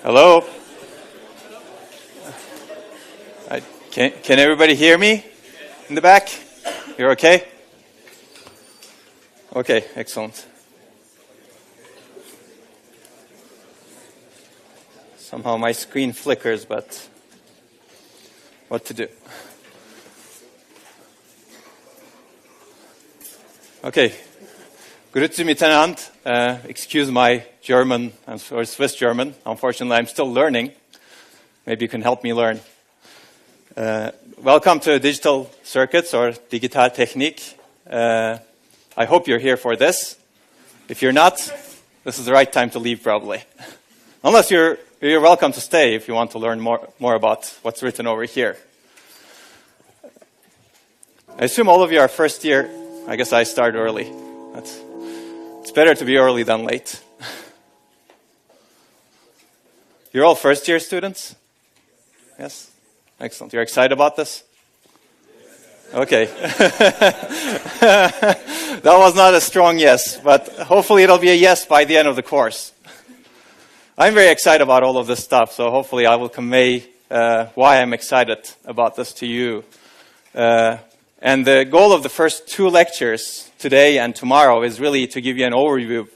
Hello? Can everybody hear me in the back? You're okay? Okay, excellent. Somehow my screen flickers, but what to do? Okay. Grüezi miteinander. Excuse my German, or Swiss German. Unfortunately, I'm still learning. Maybe you can help me learn. Welcome to Digital Circuits, or Digital Technik. I hope you're here for this. If you're not, this is the right time to leave, probably. Unless you're welcome to stay if you want to learn more about what's written over here. I assume all of you are first year. I guess I start early. It's better to be early than late. You're all first year students? Yes? Excellent. You're excited about this? Okay. That was not a strong yes, but hopefully it'll be a yes by the end of the course. I'm very excited about all of this stuff, so hopefully I will convey why I'm excited about this to you. And the goal of the first two lectures, today and tomorrow, is really to give you an overview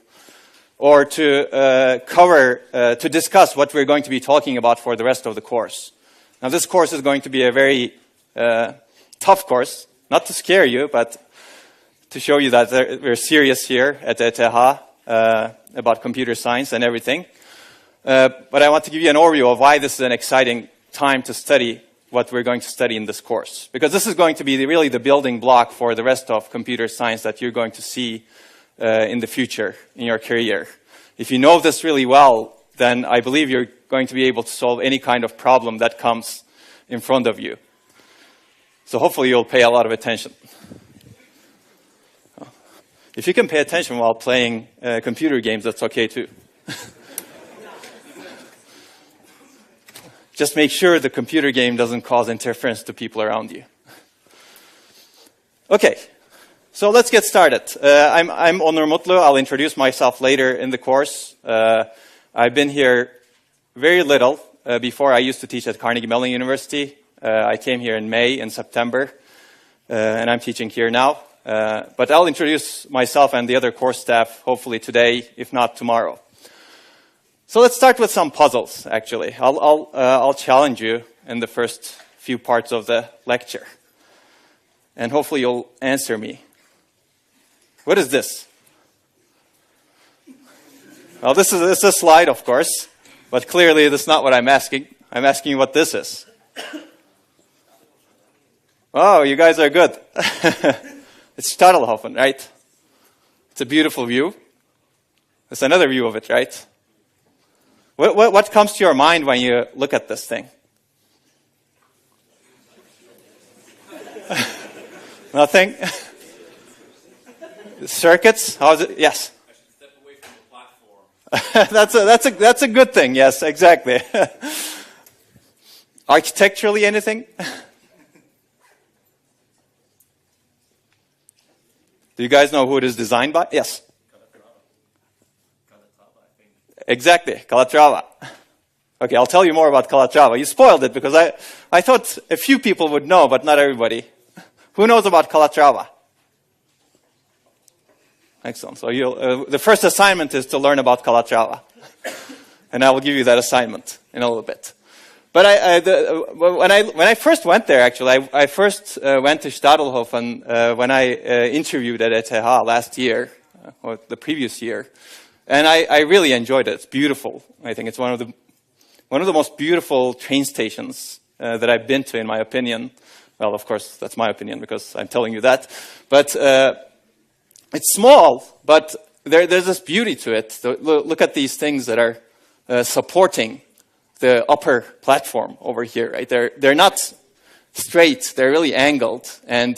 or to discuss what we're going to be talking about for the rest of the course. Now, this course is going to be a very tough course, not to scare you, but to show you that we're serious here at ETH about computer science and everything. But I want to give you an overview of why this is an exciting time to study what we're going to study in this course. Because this is going to be really the building block for the rest of computer science that you're going to see in the future in your career. If you know this really well, then I believe you're going to be able to solve any kind of problem that comes in front of you. So hopefully you'll pay a lot of attention. If you can pay attention while playing computer games, that's okay too. Just make sure the computer game doesn't cause interference to people around you. Okay, so let's get started. I'm Onur Mutlu. I'll introduce myself later in the course. I've been here very little. Before, I used to teach at Carnegie Mellon University. I came here in May and September, and I'm teaching here now. But I'll introduce myself and the other course staff hopefully today, if not tomorrow. So let's start with some puzzles, actually. I'll challenge you in the first few parts of the lecture. And hopefully you'll answer me. What is this? Well, this is a slide, of course. But clearly, that's not what I'm asking. I'm asking you what this is. Oh, you guys are good. It's Stadelhofen, right? It's a beautiful view. It's another view of it, right? What comes to your mind when you look at this thing? Nothing? Circuits? How is it? Yes. I should step away from the platform. That's a good thing. Yes, exactly. Architecturally, anything? Do you guys know who it is designed by? Yes. Exactly, Calatrava. Okay, I'll tell you more about Calatrava. You spoiled it because I thought a few people would know, but not everybody. Who knows about Calatrava? Excellent. So the first assignment is to learn about Calatrava. And I will give you that assignment in a little bit. But when I first went there, actually, I first went to Stadelhofen when I interviewed at ETH last year, or the previous year. And I really enjoyed it. It's beautiful. I think it's one of the most beautiful train stations that I've been to, in my opinion. Well, of course, that's my opinion because I'm telling you that. But it's small, but there's this beauty to it. So look at these things that are supporting the upper platform over here. Right? They're not straight. They're really angled, and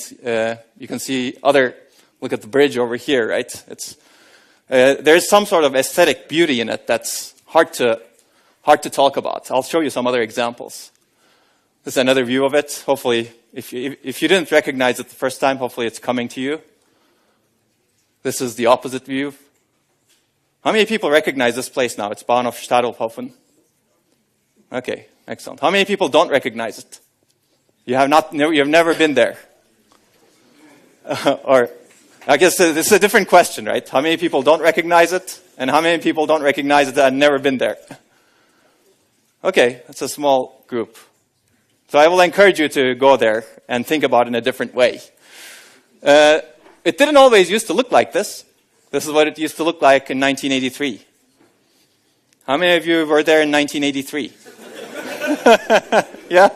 you can see Look at the bridge over here. Right? There's some sort of aesthetic beauty in it that's hard to talk about. I'll show you some other examples. This is another view of it. Hopefully, if you didn't recognize it the first time, hopefully it's coming to you. This is the opposite view. How many people recognize this place now? It's Bahnhof Stadelhofen. Okay, excellent. How many people don't recognize it? You have never been there. Or, I guess this is a different question, right? How many people don't recognize it? And how many people don't recognize it and have never been there? Okay, that's a small group. So I will encourage you to go there and think about it in a different way. It didn't always used to look like this. This is what it used to look like in 1983. How many of you were there in 1983? Yeah?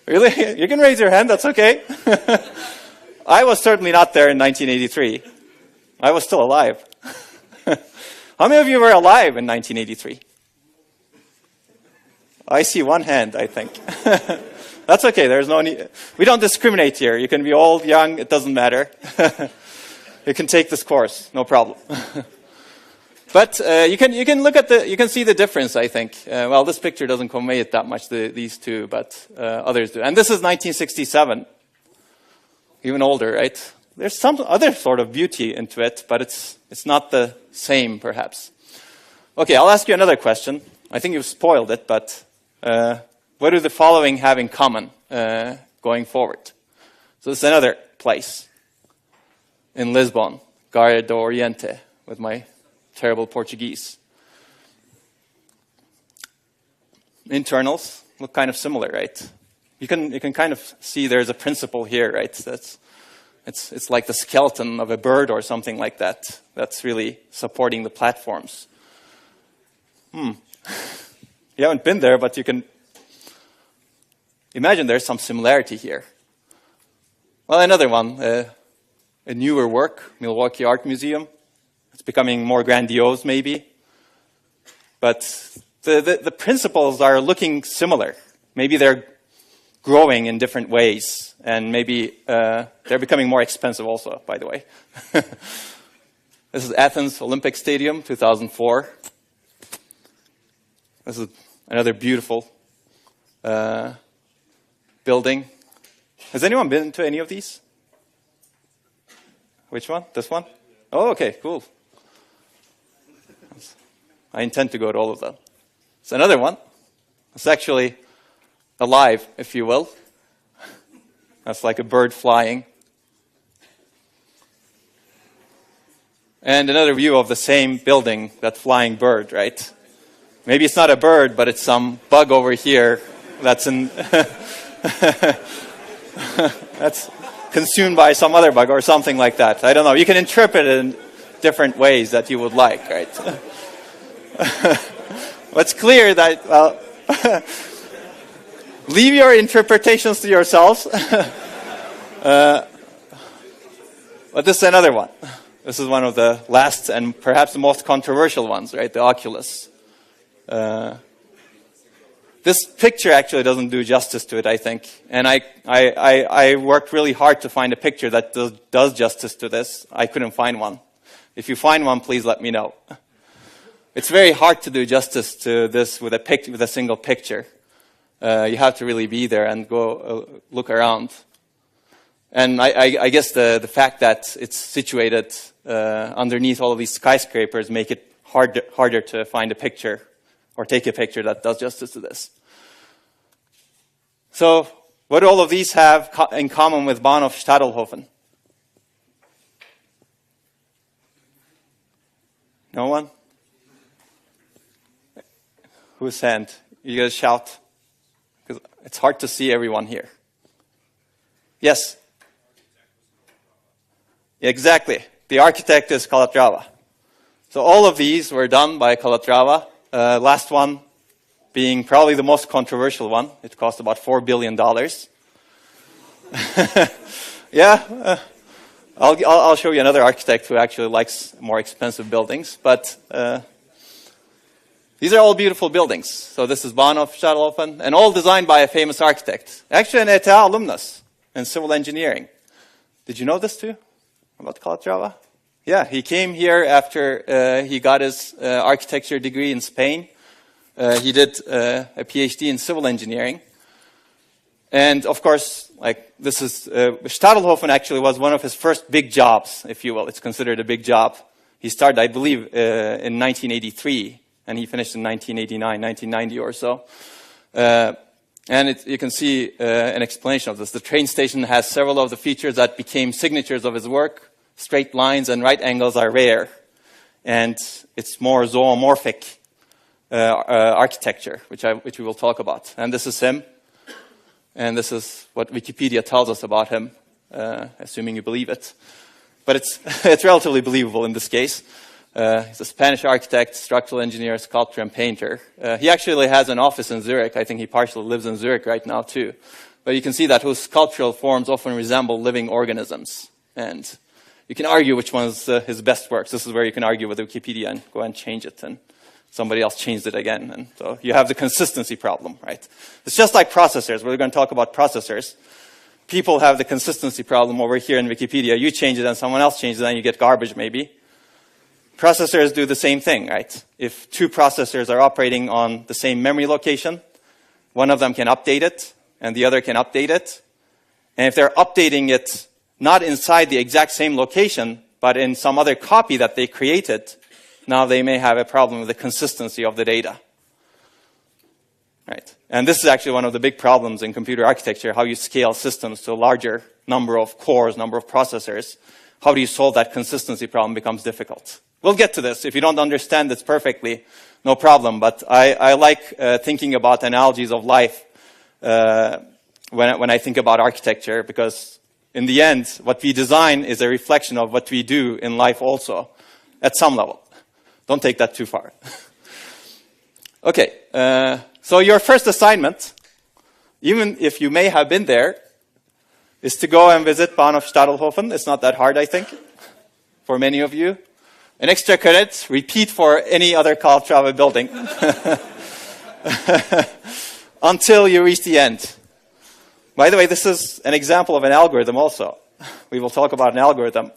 Really? You can raise your hand, that's okay. I was certainly not there in 1983. I was still alive. How many of you were alive in 1983? I see one hand, I think. That's okay, there's no need. We don't discriminate here. You can be old, young, it doesn't matter. You can take this course, no problem. But you can look at you can see the difference, I think. Well, this picture doesn't convey it that much, these two, but others do. And this is 1967, even older, right? There's some other sort of beauty into it, but it's not the same, perhaps. Okay, I'll ask you another question. I think you've spoiled it, but what do the following have in common going forward? So this is another place in Lisbon, Garda do Oriente, with my terrible Portuguese. Internals look kind of similar, right? You can kind of see there's a principle here, right? It's like the skeleton of a bird or something like that. That's really supporting the platforms. You haven't been there, but you can imagine there's some similarity here. Well, another one, a newer work, Milwaukee Art Museum. It's becoming more grandiose, maybe. But the principles are looking similar. Maybe they're growing in different ways, and maybe they're becoming more expensive also, by the way. This is Athens Olympic Stadium, 2004. This is another beautiful building. Has anyone been to any of these? Which one? This one? Oh, okay, cool. I intend to go to all of them. It's another one. It's actually alive, if you will. That's like a bird flying. And another view of the same building, that flying bird, right? Maybe it's not a bird, but it's some bug over here that's that's consumed by some other bug or something like that. I don't know. You can interpret it in different ways that you would like, right? What's clear that, well, leave your interpretations to yourselves. But this is another one. This is one of the last and perhaps the most controversial ones, right? The Oculus. This picture actually doesn't do justice to it, I think. And I worked really hard to find a picture that does justice to this. I couldn't find one. If you find one, please let me know. It's very hard to do justice to this with a single picture. You have to really be there and go look around. And I guess the fact that it's situated underneath all of these skyscrapers make it harder to find a picture or take a picture that does justice to this. So, what do all of these have in common with Bahnhof Stadelhofen? No one? Whose hand? You guys shout. Because it's hard to see everyone here. Yes? Yeah, exactly. The architect is Calatrava. So all of these were done by Calatrava. Last one being probably the most controversial one. It cost about $4 billion. Yeah, I'll show you another architect who actually likes more expensive buildings. But these are all beautiful buildings. So this is Bahnhof Stadelhofen, and all designed by a famous architect. Actually an ETH alumnus in civil engineering. Did you know this too, about Calatrava? Yeah, he came here after he got his architecture degree in Spain. He did a PhD in civil engineering. And of course, like this is, Stadelhofen actually was one of his first big jobs, if you will. It's considered a big job. He started, I believe, in 1983, and he finished in 1989, 1990 or so. And you can see an explanation of this. The train station has several of the features that became signatures of his work. Straight lines and right angles are rare. And it's more zoomorphic architecture, which we will talk about. And this is him. And this is what Wikipedia tells us about him, assuming you believe it. But it's relatively believable in this case. He's a Spanish architect, structural engineer, sculptor, and painter. He actually has an office in Zurich. I think he partially lives in Zurich right now, too. But you can see that whose sculptural forms often resemble living organisms. And you can argue which one's his best works. This is where you can argue with Wikipedia and go and change it. And somebody else changed it again. And so you have the consistency problem, right? It's just like processors. We're going to talk about processors. People have the consistency problem over here in Wikipedia. You change it and someone else changes it and you get garbage, maybe. Processors do the same thing, right? If two processors are operating on the same memory location, one of them can update it, and the other can update it. And if they're updating it not inside the exact same location, but in some other copy that they created, now they may have a problem with the consistency of the data. Right? And this is actually one of the big problems in computer architecture, how you scale systems to a larger number of cores, number of processors. How do you solve that consistency problem becomes difficult. We'll get to this. If you don't understand this perfectly, no problem. But I like thinking about analogies of life when I think about architecture, because in the end, what we design is a reflection of what we do in life also, at some level. Don't take that too far. Okay, so your first assignment, even if you may have been there, is to go and visit Bahnhof Stadelhofen. It's not that hard, I think, for many of you. An extra credit, repeat for any other Calatrava building until you reach the end. By the way, this is an example of an algorithm also. We will talk about an algorithm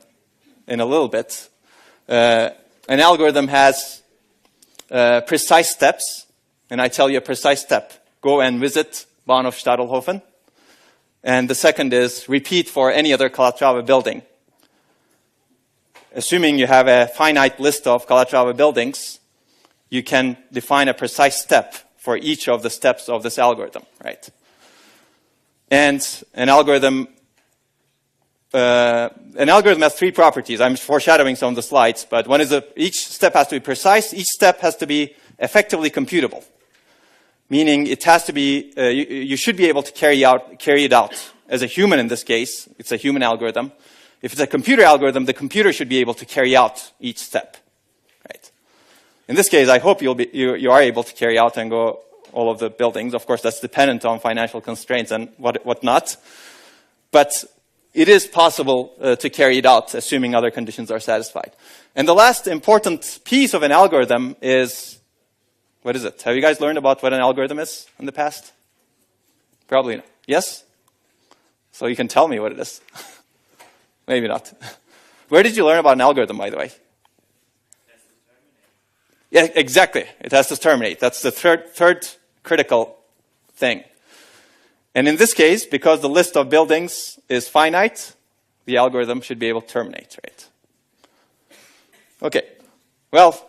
in a little bit. An algorithm has precise steps, and I tell you a precise step. Go and visit Bahnhof Stadelhofen. And the second is repeat for any other Calatrava building. Assuming you have a finite list of Calatrava buildings, you can define a precise step for each of the steps of this algorithm, right? And an algorithm has three properties. I'm foreshadowing some of the slides, but one is each step has to be precise. Each step has to be effectively computable, meaning it has to be. You should be able to carry it out as a human. In this case, it's a human algorithm. If it's a computer algorithm, the computer should be able to carry out each step, right? In this case, I hope you are able to carry out and go all of the buildings. Of course, that's dependent on financial constraints and whatnot. But it is possible to carry it out, assuming other conditions are satisfied. And the last important piece of an algorithm is, what is it? Have you guys learned about what an algorithm is in the past? Probably not. Yes? So you can tell me what it is. Maybe not. Where did you learn about an algorithm, by the way? Yeah, exactly. It has to terminate. That's the third critical thing. And in this case, because the list of buildings is finite, the algorithm should be able to terminate, right? Okay. Well,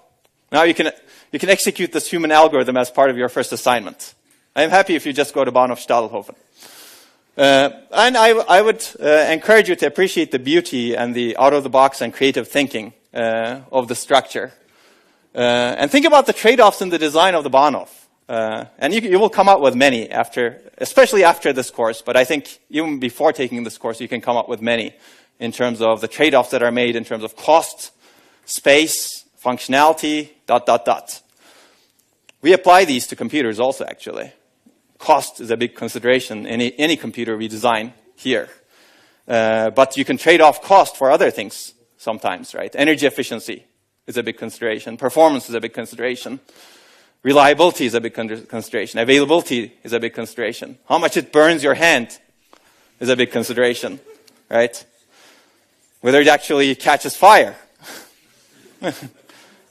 now you can execute this human algorithm as part of your first assignment. I'm happy if you just go to Bahnhof Stadelhofen. And I would encourage you to appreciate the beauty and the out-of-the-box and creative thinking of the structure. And think about the trade-offs in the design of the Bahnhof. And you will come up with many especially after this course, but I think even before taking this course, you can come up with many in terms of the trade-offs that are made in terms of cost, space, functionality, ... We apply these to computers also, actually. Cost is a big consideration in any computer we design here. But you can trade off cost for other things sometimes, right? Energy efficiency is a big consideration. Performance is a big consideration. Reliability is a big consideration. Availability is a big consideration. How much it burns your hand is a big consideration, right? Whether it actually catches fire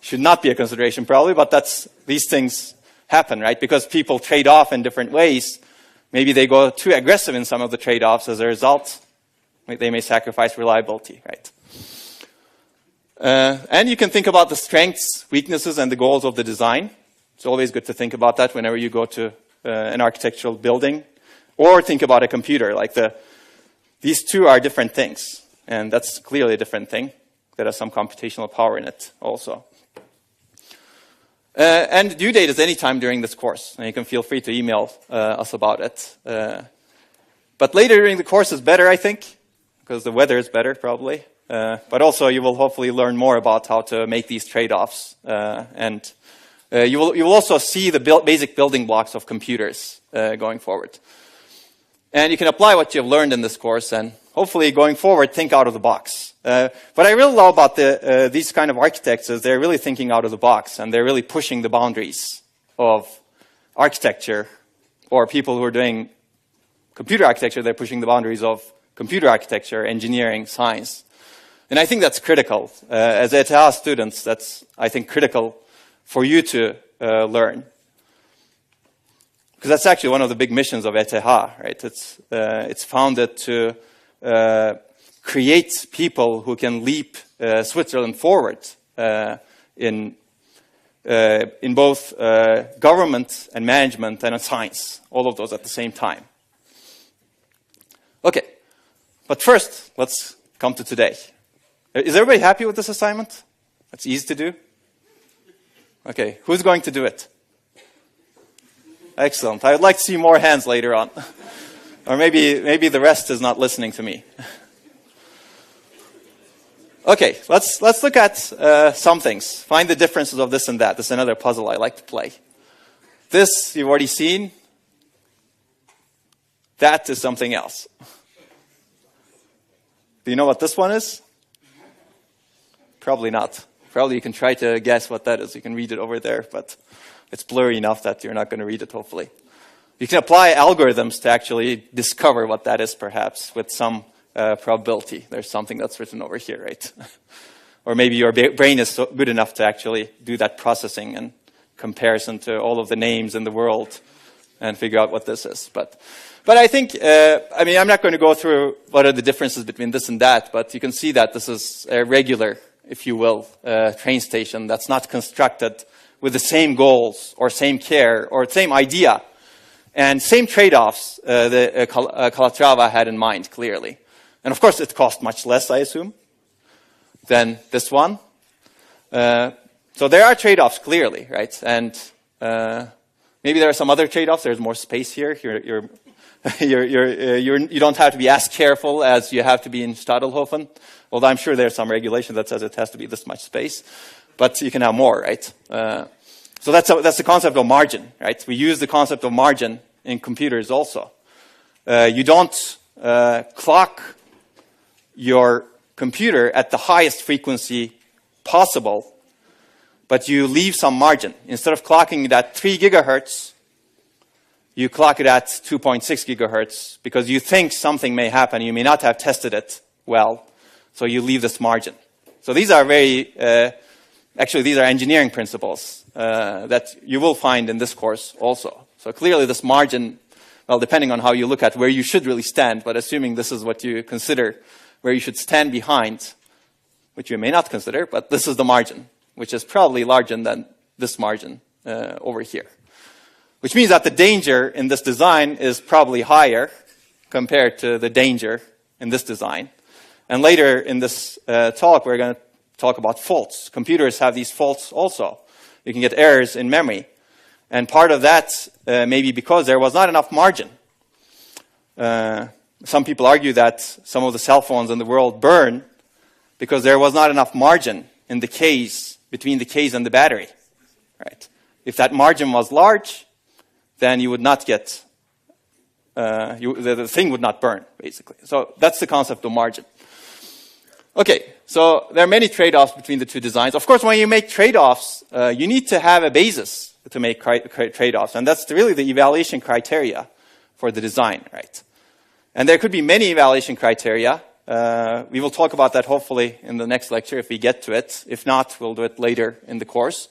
should not be a consideration probably, but these things happen, right? Because people trade off in different ways. Maybe they go too aggressive in some of the trade-offs. As a result, they may sacrifice reliability, right? And you can think about the strengths, weaknesses, and the goals of the design. It's always good to think about that whenever you go to an architectural building, or think about a computer. Like these two are different things, and that's clearly a different thing that has some computational power in it also. And due date is any time during this course, and you can feel free to email us about it. But later during the course is better, I think, because the weather is better probably. But also you will hopefully learn more about how to make these trade-offs. And you will also see the basic building blocks of computers going forward. And you can apply what you've learned in this course, and hopefully going forward, think out of the box. What I really love about these kind of architects is they're really thinking out of the box, and they're really pushing the boundaries of architecture, or people who are doing computer architecture, they're pushing the boundaries of computer architecture, engineering, science. And I think that's critical. As ETH students, that's, I think, critical for you to learn. Because that's actually one of the big missions of ETH, right? It's founded to create people who can leap Switzerland forward in both government and management and science, all of those at the same time. Okay, but first, let's come to today. Is everybody happy with this assignment? That's easy to do? Okay, who's going to do it? Excellent. I would like to see more hands later on. Or maybe the rest is not listening to me. Okay, let's look at some things. Find the differences of this and that. This is another puzzle I like to play. This you've already seen. That is something else. Do you know what this one is? Probably not. Probably you can try to guess what that is. You can read it over there, but it's blurry enough that you're not going to read it, hopefully. You can apply algorithms to actually discover what that is, perhaps, with some probability. There's something that's written over here, right? Or maybe your brain is so good enough to actually do that processing and comparison to all of the names in the world and figure out what this is. But I think, I mean, I'm not going to go through what are the differences between this and that, but you can see that this is a regular, if you will, train station that's not constructed with the same goals or same care or same idea and same trade-offs that Calatrava had in mind, clearly. And of course, it cost much less, I assume, than this one. So there are trade-offs, clearly, right? And maybe there are some other trade-offs. There's more space here. You don't have to be as careful as you have to be in Stadelhofen. Although I'm sure there's some regulation that says it has to be this much space. But you can have more, right? So that's the concept of margin, right? We use the concept of margin in computers also. You don't clock your computer at the highest frequency possible, but you leave some margin. Instead of clocking it at 3 gigahertz, you clock it at 2.6 gigahertz because you think something may happen. You may not have tested it well, so you leave this margin. So these are actually these are engineering principles that you will find in this course also. So clearly this margin, well, depending on how you look at where you should really stand, but assuming this is what you consider where you should stand behind, which you may not consider, but this is the margin, which is probably larger than this margin over here. Which means that the danger in this design is probably higher compared to the danger in this design. And later in this talk, we're going to talk about faults. Computers have these faults also. You can get errors in memory. And part of that may be because there was not enough margin. Some people argue that some of the cell phones in the world burn because there was not enough margin in the case, between the case and the battery. Right? If that margin was large, then you would not get, the thing would not burn, basically. So that's the concept of margin. Okay, so there are many trade-offs between the two designs. Of course, when you make trade-offs, you need to have a basis to make trade-offs, and that's really the evaluation criteria for the design, right? And there could be many evaluation criteria. We will talk about that hopefully in the next lecture if we get to it. If not, we'll do it later in the course.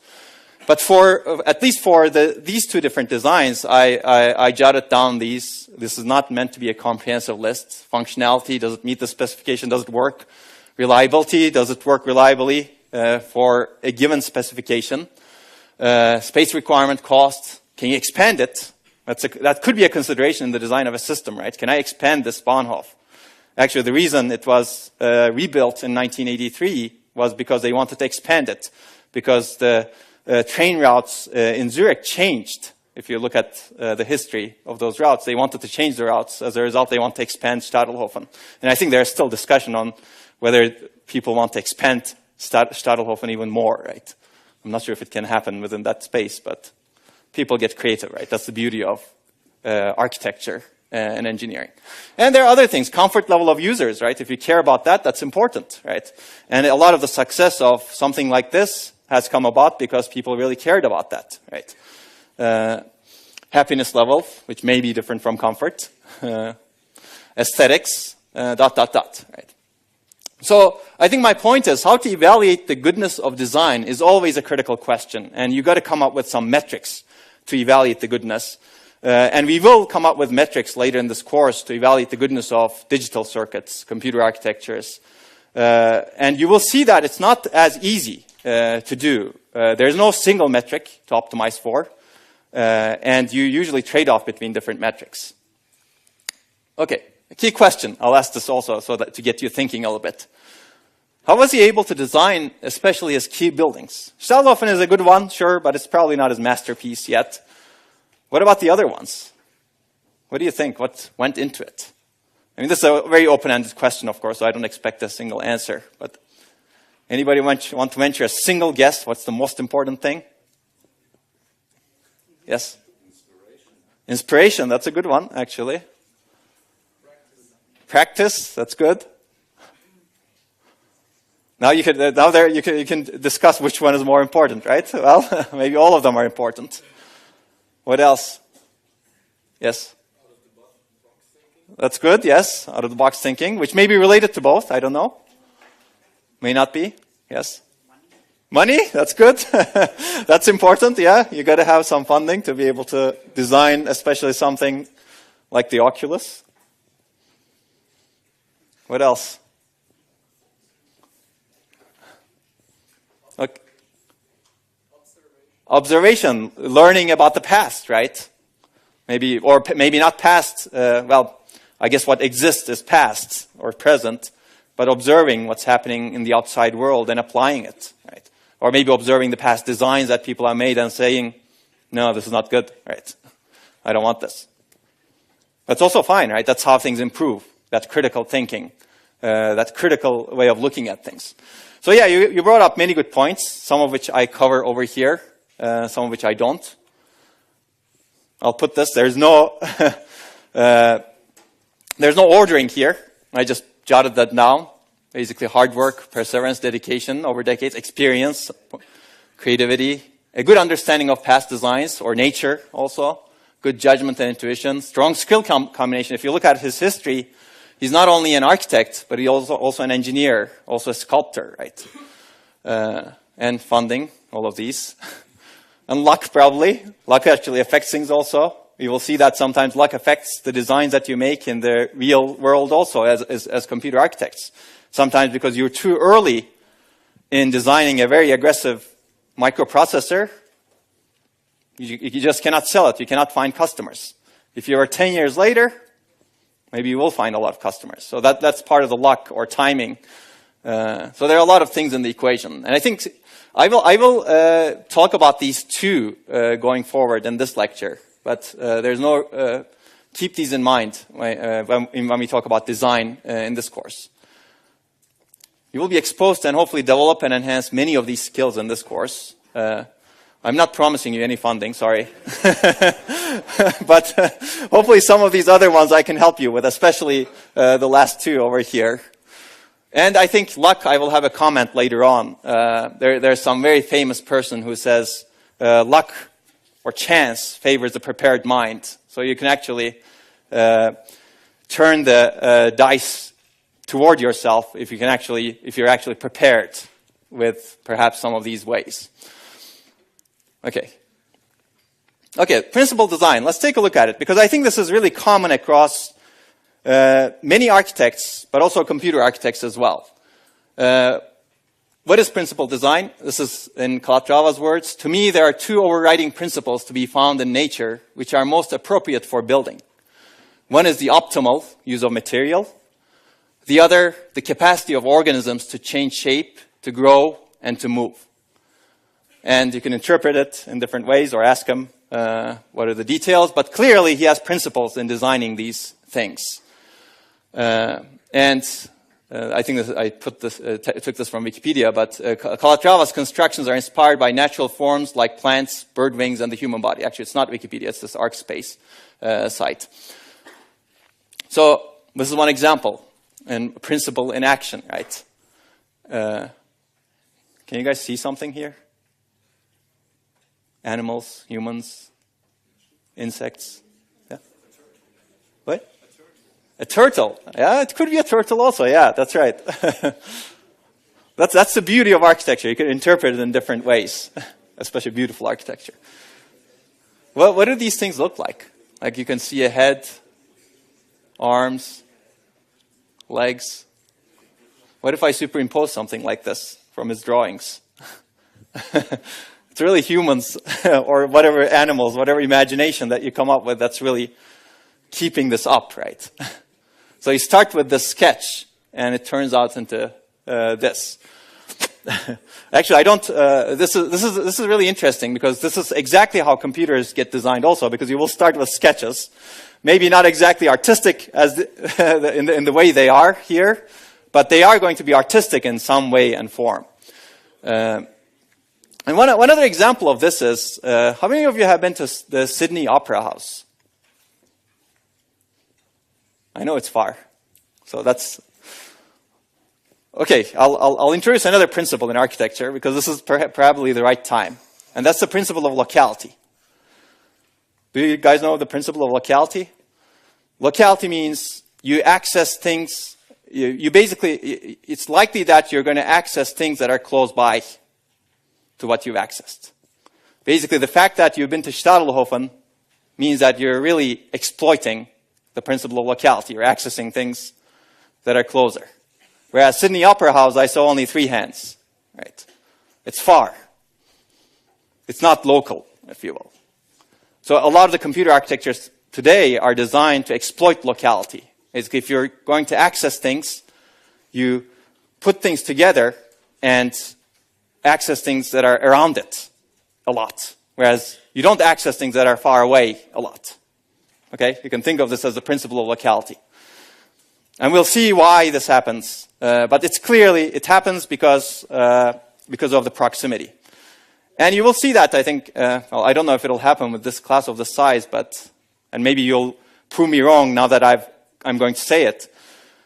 But for at least for these two different designs, I jotted down these. This is not meant to be a comprehensive list. Functionality, does it meet the specification? Does it work? Reliability, does it work reliably for a given specification? Space requirement, cost, can you expand it? That could be a consideration in the design of a system, right? Can I expand this Bahnhof? Actually, the reason it was rebuilt in 1983 was because they wanted to expand it, because the train routes in Zurich changed. If you look at the history of those routes, they wanted to change the routes. As a result, they want to expand Stadelhofen. And I think there's still discussion on whether people want to expand Stadelhofen even more, right? I'm not sure if it can happen within that space, but people get creative, right? That's the beauty of architecture and engineering. And there are other things, comfort level of users, right? If you care about that, that's important, right? And a lot of the success of something like this has come about because people really cared about that, right? Happiness level, which may be different from comfort, aesthetics, ... right? So I think my point is how to evaluate the goodness of design is always a critical question, and you got to come up with some metrics to evaluate the goodness. And we will come up with metrics later in this course to evaluate the goodness of digital circuits, computer architectures. And you will see that it's not as easy to do. There's no single metric to optimize for. And you usually trade off between different metrics. Okay, a key question. I'll ask this also so that to get you thinking a little bit. How was he able to design, especially his key buildings? Stadelhofen is a good one, sure, but it's probably not his masterpiece yet. What about the other ones? What do you think? What went into it? I mean, this is a very open-ended question, of course, so I don't expect a single answer. But anybody want to venture a single guess? What's the most important thing? Yes? Inspiration, that's a good one, actually. Practice, that's good. Now you can discuss which one is more important, right? Well, maybe all of them are important. What else? Yes? That's good, yes. Out-of-the-box thinking, which may be related to both. I don't know. May not be. Yes? Money? That's good. That's important, yeah. You got to have some funding to be able to design, especially something like the Oculus. What else? Okay. Observation, learning about the past, right? Maybe, or maybe not past, well, I guess what exists is past or present, but observing what's happening in the outside world and applying it, right? Or maybe observing the past designs that people have made and saying, no, this is not good, right? I don't want this. That's also fine, right? That's how things improve. That's critical thinking, that critical way of looking at things. So yeah, you brought up many good points, some of which I cover over here, some of which I don't. I'll put this, there's no ordering here. I just jotted that down. Basically hard work, perseverance, dedication over decades, experience, creativity, a good understanding of past designs or nature also, good judgment and intuition, strong skill combination. If you look at his history, he's not only an architect, but he's also an engineer, also a sculptor, right? And funding, all of these. And luck, probably. Luck actually affects things also. You will see that sometimes luck affects the designs that you make in the real world also as computer architects. Sometimes because you're too early in designing a very aggressive microprocessor, you just cannot sell it. You cannot find customers. If you are 10 years later, maybe you will find a lot of customers. So that's part of the luck or timing. So there are a lot of things in the equation. And I think I will talk about these two going forward in this lecture. But there's no, keep these in mind when we talk about design in this course. You will be exposed and hopefully develop and enhance many of these skills in this course. I'm not promising you any funding, sorry. But hopefully some of these other ones I can help you with, especially the last two over here. And I think luck, I will have a comment later on. There's some very famous person who says luck or chance favors the prepared mind. So you can actually turn the dice toward yourself if you're actually prepared with perhaps some of these ways. Okay, principal design. Let's take a look at it because I think this is really common across many architects, but also computer architects as well. what is principal design? This is in Calatrava's words. To me, there are two overriding principles to be found in nature which are most appropriate for building. One is the optimal use of material. The other, the capacity of organisms to change shape, to grow, and to move. And you can interpret it in different ways or ask him what are the details, but clearly he has principles in designing these things. I think I took this from Wikipedia, but Calatrava's constructions are inspired by natural forms like plants, bird wings, and the human body. Actually, it's not Wikipedia, it's this ArcSpace site. So this is one example, and principle in action, right? Can you guys see something here? Animals, humans, insects. Yeah. What? A turtle. Yeah, it could be a turtle also. Yeah, that's right. That's the beauty of architecture. You can interpret it in different ways, especially beautiful architecture. Well, what do these things look like? Like you can see a head, arms, legs. What if I superimpose something like this from his drawings? It's really humans or whatever animals, whatever imagination that you come up with that's really keeping this up, right? So you start with this sketch, and it turns out into this. Actually, I don't. This is really interesting because this is exactly how computers get designed, also. Because you will start with sketches, maybe not exactly artistic as in the way they are here, but they are going to be artistic in some way and form. And one other example of this is, how many of you have been to the Sydney Opera House? I know it's far. So that's... Okay, I'll introduce another principle in architecture because this is probably the right time. And that's the principle of locality. Do you guys know the principle of locality? Locality means you access things... You basically... It's likely that you're going to access things that are close by to what you've accessed. Basically, the fact that you've been to Stadelhofen means that you're really exploiting the principle of locality. You're accessing things that are closer. Whereas Sydney Opera House, I saw only 3 hands. Right? It's far. It's not local, if you will. So a lot of the computer architectures today are designed to exploit locality. If you're going to access things, you put things together and access things that are around it a lot, whereas you don't access things that are far away a lot. Okay? You can think of this as the principle of locality. And we'll see why this happens. But it happens because of the proximity. And you will see that, I think, well, I don't know if it'll happen with this class of this size, and maybe you'll prove me wrong now that I'm going to say it.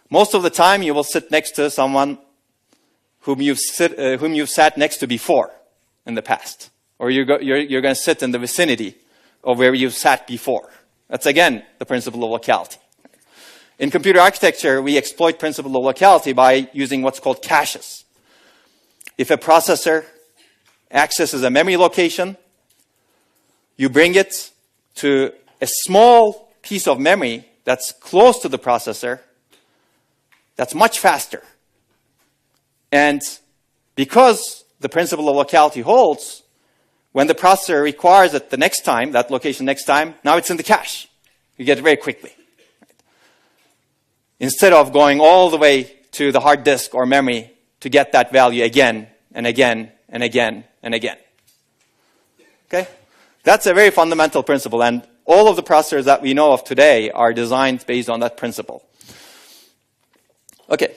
Most of the time you will sit next to someone whom you've sat next to before in the past. Or you're going to sit in the vicinity of where you've sat before. That's, again, the principle of locality. In computer architecture, we exploit principle of locality by using what's called caches. If a processor accesses a memory location, you bring it to a small piece of memory that's close to the processor that's much faster. And because the principle of locality holds, when the processor requires it the next time, that location next time, now it's in the cache. You get it very quickly. Instead of going all the way to the hard disk or memory to get that value again and again and again and again. Okay? That's a very fundamental principle, and all of the processors that we know of today are designed based on that principle. Okay.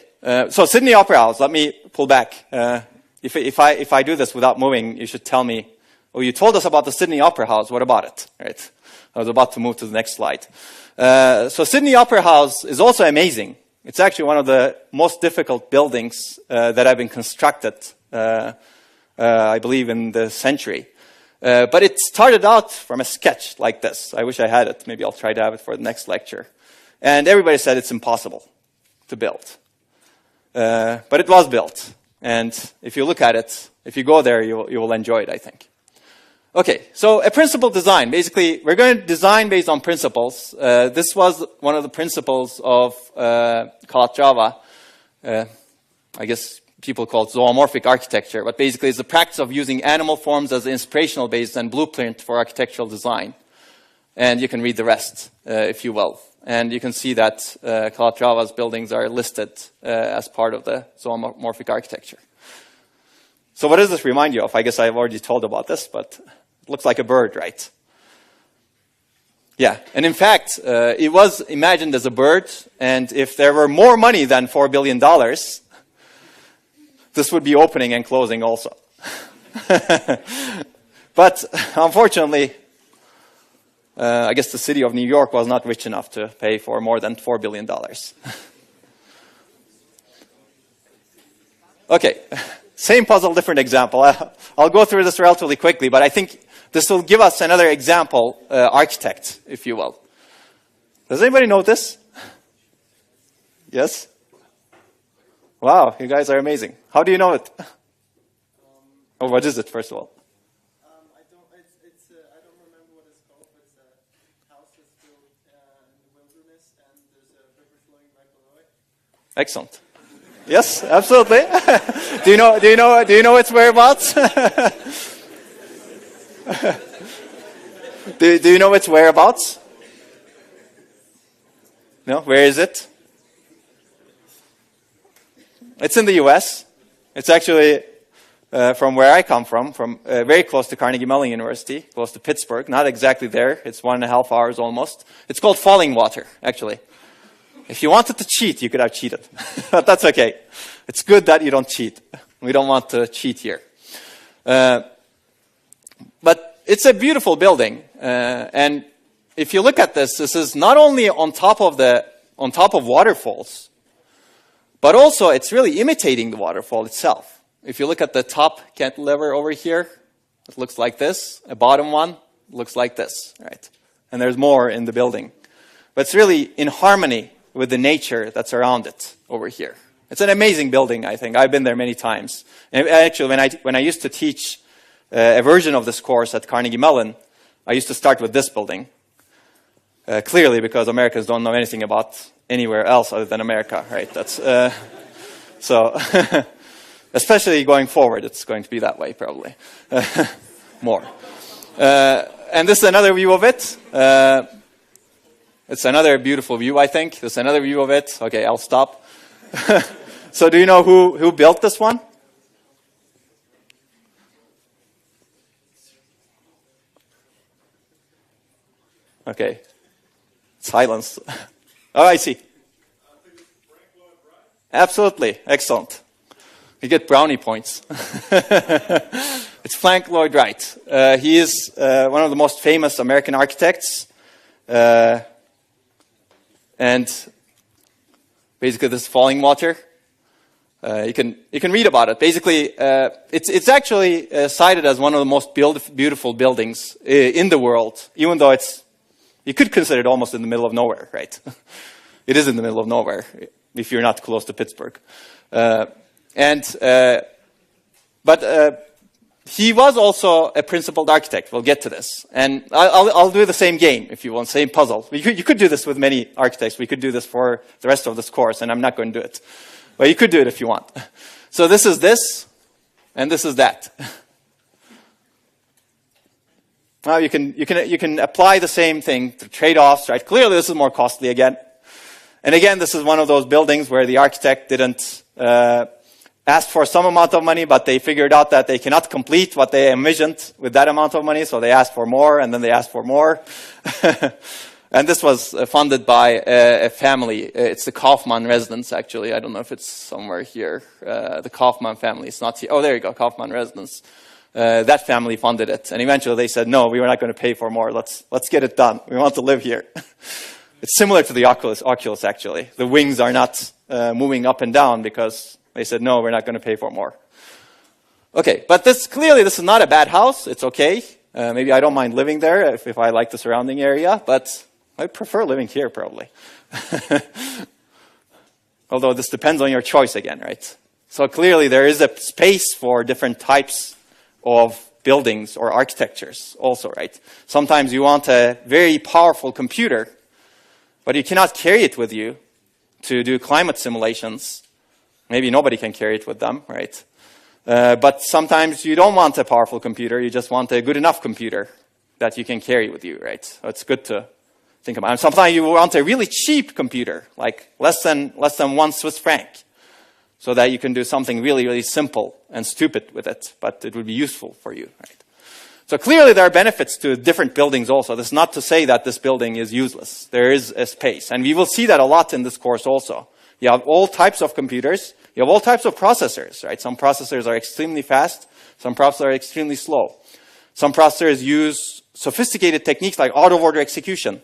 So Sydney Opera House, let me pull back. If I do this without moving, you should tell me, oh, you told us about the Sydney Opera House, what about it? Right? I was about to move to the next slide. So Sydney Opera House is also amazing. It's actually one of the most difficult buildings that have been constructed, I believe, in the century. But it started out from a sketch like this. I wish I had it. Maybe I'll try to have it for the next lecture. And everybody said it's impossible to build. But it was built. And if you look at it, if you go there, you will enjoy it, I think. Okay, so a principle design. Basically, we're going to design based on principles. This was one of the principles of Calatrava. I guess people call it zoomorphic architecture, but basically it's the practice of using animal forms as the inspirational base and blueprint for architectural design. And you can read the rest, if you will. And you can see that Calatrava's buildings are listed as part of the zoomorphic architecture. So what does this remind you of? I guess I've already told about this, but it looks like a bird, right? Yeah, and in fact, it was imagined as a bird, and if there were more money than $4 billion, this would be opening and closing also. But unfortunately, I guess the city of New York was not rich enough to pay for more than $4 billion. Okay, same puzzle, different example. I'll go through this relatively quickly, but I think this will give us another example, architect, if you will. Does anybody know this? Yes? Wow, you guys are amazing. How do you know it? Oh, what is it, first of all? I don't remember what it's called, but it's a house that's built in the wilderness, and there's a river flowing right below it. Excellent. Yes, absolutely. Do you know its whereabouts? do you know its whereabouts? No? Where is it? It's in the U.S. It's actually from where I come from very close to Carnegie Mellon University, close to Pittsburgh. Not exactly there. It's 1.5 hours almost. It's called Falling Water, actually. If you wanted to cheat, you could have cheated. But that's okay. It's good that you don't cheat. We don't want to cheat here. But it's a beautiful building. And if you look at this is not only on top of waterfalls, but also it's really imitating the waterfall itself. If you look at the top cantilever over here, it looks like this. A bottom one looks like this, right? And there's more in the building. But it's really in harmony with the nature that's around it over here. It's an amazing building, I think. I've been there many times. And actually, when I used to teach a version of this course at Carnegie Mellon, I used to start with this building. Clearly, because Americans don't know anything about anywhere else other than America, right? That's so. Especially going forward, it's going to be that way probably more. And this is another view of it. It's another beautiful view, I think. This is another view of it. Okay, I'll stop. So, do you know who built this one? Okay. Silence. Oh, I see. Absolutely. Excellent. You get brownie points. It's Frank Lloyd Wright. He is one of the most famous American architects. And basically this is Falling Water. You can read about it. Basically, it's actually cited as one of the most beautiful buildings in the world, even though you could consider it almost in the middle of nowhere, right? It is in the middle of nowhere if you're not close to Pittsburgh. But he was also a principled architect. We'll get to this. And I'll do the same game, if you want, same puzzle. You could do this with many architects. We could do this for the rest of this course, and I'm not going to do it. But you could do it if you want. So this is this, and this is that. Now you can apply the same thing to trade-offs, right? Clearly this is more costly again. And again, this is one of those buildings where the architect didn't ask for some amount of money, but they figured out that they cannot complete what they envisioned with that amount of money, so they asked for more, and then they asked for more. And this was funded by a family. It's the Kaufmann Residence, actually. I don't know if it's somewhere here. The Kaufmann family. It's not here. Oh, there you go, Kaufmann Residence. That family funded it. And eventually they said, no, we were not going to pay for more. Let's get it done. We want to live here. It's similar to the Oculus, actually. The wings are not moving up and down because they said, no, we're not going to pay for more. Okay, but clearly this is not a bad house. It's okay. Maybe I don't mind living there if I like the surrounding area, but I prefer living here probably. Although this depends on your choice again, right? So clearly there is a space for different types of buildings or architectures also, right? Sometimes you want a very powerful computer, but you cannot carry it with you to do climate simulations Maybe nobody can carry it with them, right? But sometimes you don't want a powerful computer. You just want a good enough computer that you can carry with you, right? So it's good to think about. And sometimes you want a really cheap computer, like less than 1 Swiss franc, so that you can do something really, really simple and stupid with it, but it would be useful for you, right? So clearly there are benefits to different buildings also. This is not to say that this building is useless. There is a space. And we will see that a lot in this course also. You have all types of computers. You have all types of processors, right? Some processors are extremely fast. Some processors are extremely slow. Some processors use sophisticated techniques like out-of-order execution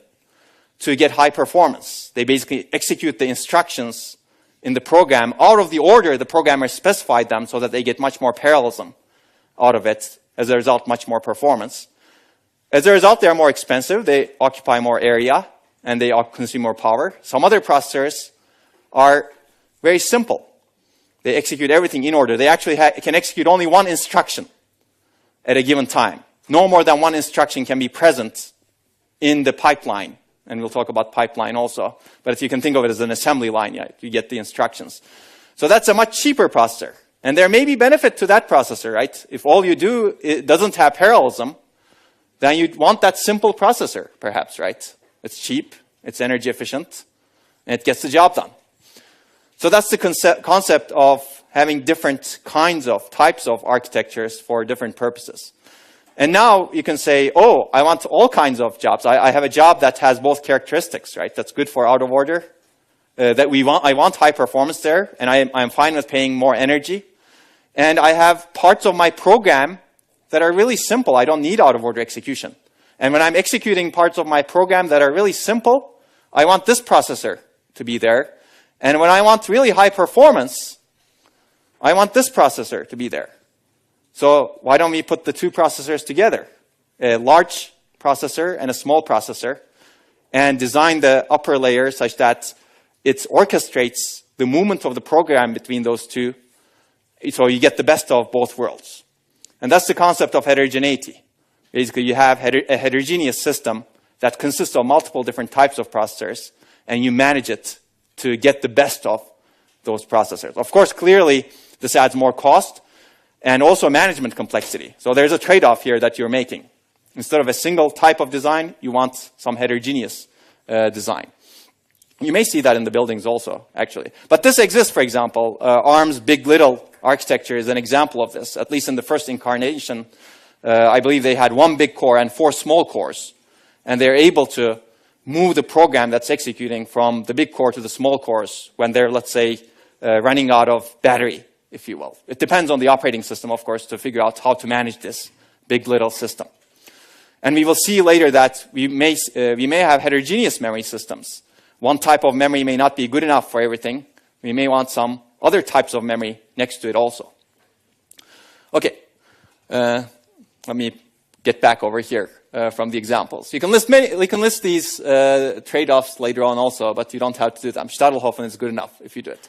to get high performance. They basically execute the instructions in the program out of the order the programmer specified them so that they get much more parallelism out of it. As a result, much more performance. As a result, they are more expensive. They occupy more area, and they consume more power. Some other processors are very simple. They execute everything in order. They actually can execute only one instruction at a given time. No more than one instruction can be present in the pipeline. And we'll talk about pipeline also. But if you can think of it as an assembly line, yeah, you get the instructions. So that's a much cheaper processor. And there may be benefit to that processor, right? If all you do it doesn't have parallelism, then you'd want that simple processor, perhaps, right? It's cheap, it's energy efficient, and it gets the job done. So that's the concept of having different types of architectures for different purposes. And now you can say, oh, I want all kinds of jobs. I have a job that has both characteristics, right? That's good for out of order. I want high performance there, and I'm fine with paying more energy. And I have parts of my program that are really simple. I don't need out-of-order execution. And when I'm executing parts of my program that are really simple, I want this processor to be there. And when I want really high performance, I want this processor to be there. So why don't we put the two processors together? A large processor and a small processor, and design the upper layer such that it orchestrates the movement of the program between those two, so you get the best of both worlds. And that's the concept of heterogeneity. Basically, you have a heterogeneous system that consists of multiple different types of processors, and you manage it to get the best of those processors. Of course, clearly, this adds more cost and also management complexity. So there's a trade-off here that you're making. Instead of a single type of design, you want some heterogeneous design. You may see that in the buildings also, actually. But this exists, for example. ARM's Big Little architecture is an example of this. At least in the first incarnation, I believe they had 1 big core and 4 small cores. And they're able to move the program that's executing from the big core to the small cores when they're, let's say, running out of battery, if you will. It depends on the operating system, of course, to figure out how to manage this Big Little system. And we will see later that we may have heterogeneous memory systems. One type of memory may not be good enough for everything. We may want some other types of memory next to it also. Okay, let me get back over here from the examples. You can list these trade-offs later on also, but you don't have to do them. Stadelhofen is good enough if you do it.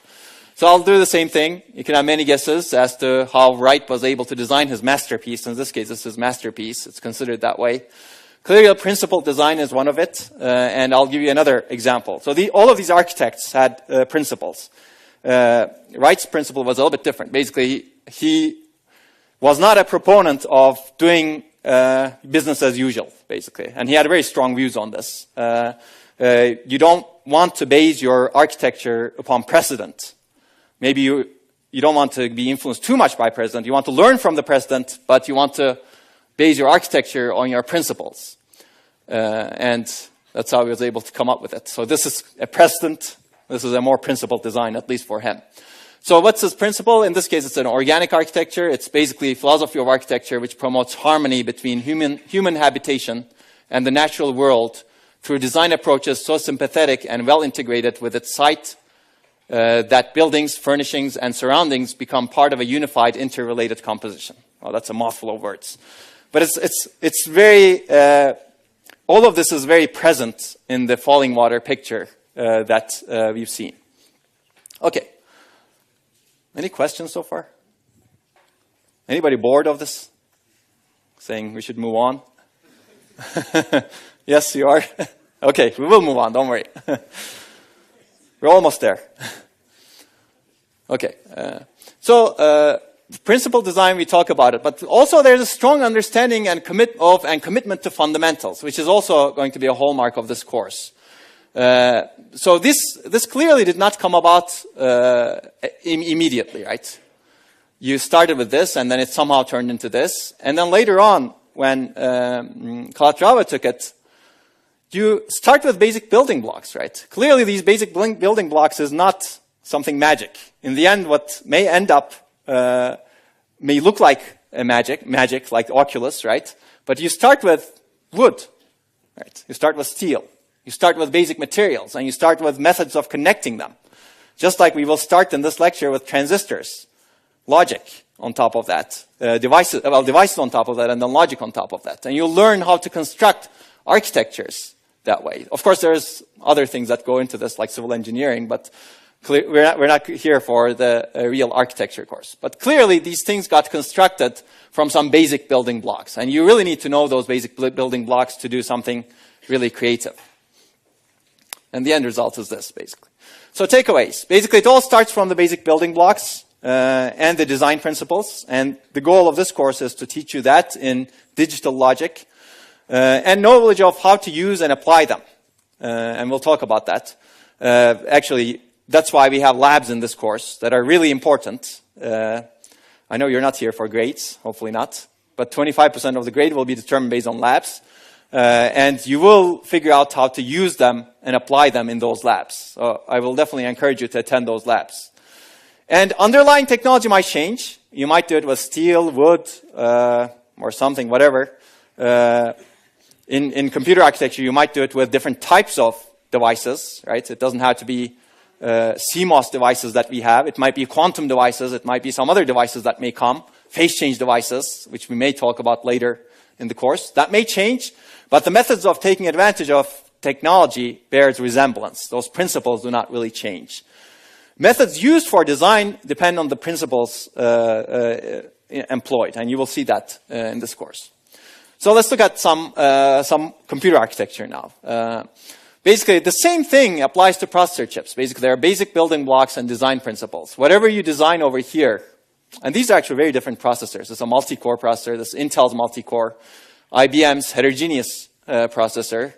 So I'll do the same thing. You can have many guesses as to how Wright was able to design his masterpiece. In this case, this is his masterpiece. It's considered that way. Clearly, a principled design is one of it, and I'll give you another example. So all of these architects had principles. Wright's principle was a little bit different. Basically, he was not a proponent of doing business as usual, basically. And he had very strong views on this. You don't want to base your architecture upon precedent. Maybe you don't want to be influenced too much by precedent. You want to learn from the precedent, but you want to base your architecture on your principles. And that's how he was able to come up with it. So this is a precedent. This is a more principled design, at least for him. So what's his principle? In this case, it's an organic architecture. It's basically a philosophy of architecture which promotes harmony between human habitation and the natural world through design approaches so sympathetic and well integrated with its site that buildings, furnishings, and surroundings become part of a unified, interrelated composition. Well, that's a mouthful of words. But it's very, all of this is very present in the falling water picture that we've seen. Okay. Any questions so far? Anybody bored of this? Saying we should move on? Yes, you are? Okay, we will move on, don't worry. We're almost there. Okay. Principle design, we talk about it, but also there's a strong understanding and commitment to fundamentals, which is also going to be a hallmark of this course. So this clearly did not come about immediately, right? You started with this, and then it somehow turned into this, and then later on, when Calatrava took it, you start with basic building blocks, right? Clearly, these basic building blocks is not something magic. In the end, what may end up may look like a magic like Oculus, right? But you start with wood, right? You start with steel. You start with basic materials, and you start with methods of connecting them. Just like we will start in this lecture with transistors, logic on top of that, devices on top of that, and then logic on top of that. And you'll learn how to construct architectures that way. Of course, there's other things that go into this, like civil engineering, but we're not here for the real architecture course. But clearly, these things got constructed from some basic building blocks. And you really need to know those basic building blocks to do something really creative. And the end result is this, basically. So takeaways. Basically, it all starts from the basic building blocks and the design principles. And the goal of this course is to teach you that in digital logic and knowledge of how to use and apply them. And we'll talk about that. Actually, that's why we have labs in this course that are really important. I know you're not here for grades, hopefully not. But 25% of the grade will be determined based on labs. And you will figure out how to use them and apply them in those labs. So I will definitely encourage you to attend those labs. And underlying technology might change. You might do it with steel, wood, or something, whatever. In computer architecture, you might do it with different types of devices, right? It doesn't have to be CMOS devices that we have. It might be quantum devices. It might be some other devices that may come. Phase change devices, which we may talk about later in the course. That may change, but the methods of taking advantage of technology bears resemblance. Those principles do not really change. Methods used for design depend on the principles employed, and you will see that in this course. So let's look at some computer architecture now. Basically, the same thing applies to processor chips. Basically, there are basic building blocks and design principles. Whatever you design over here, and these are actually very different processors. It's a multi-core processor. This is Intel's multi-core, IBM's heterogeneous processor,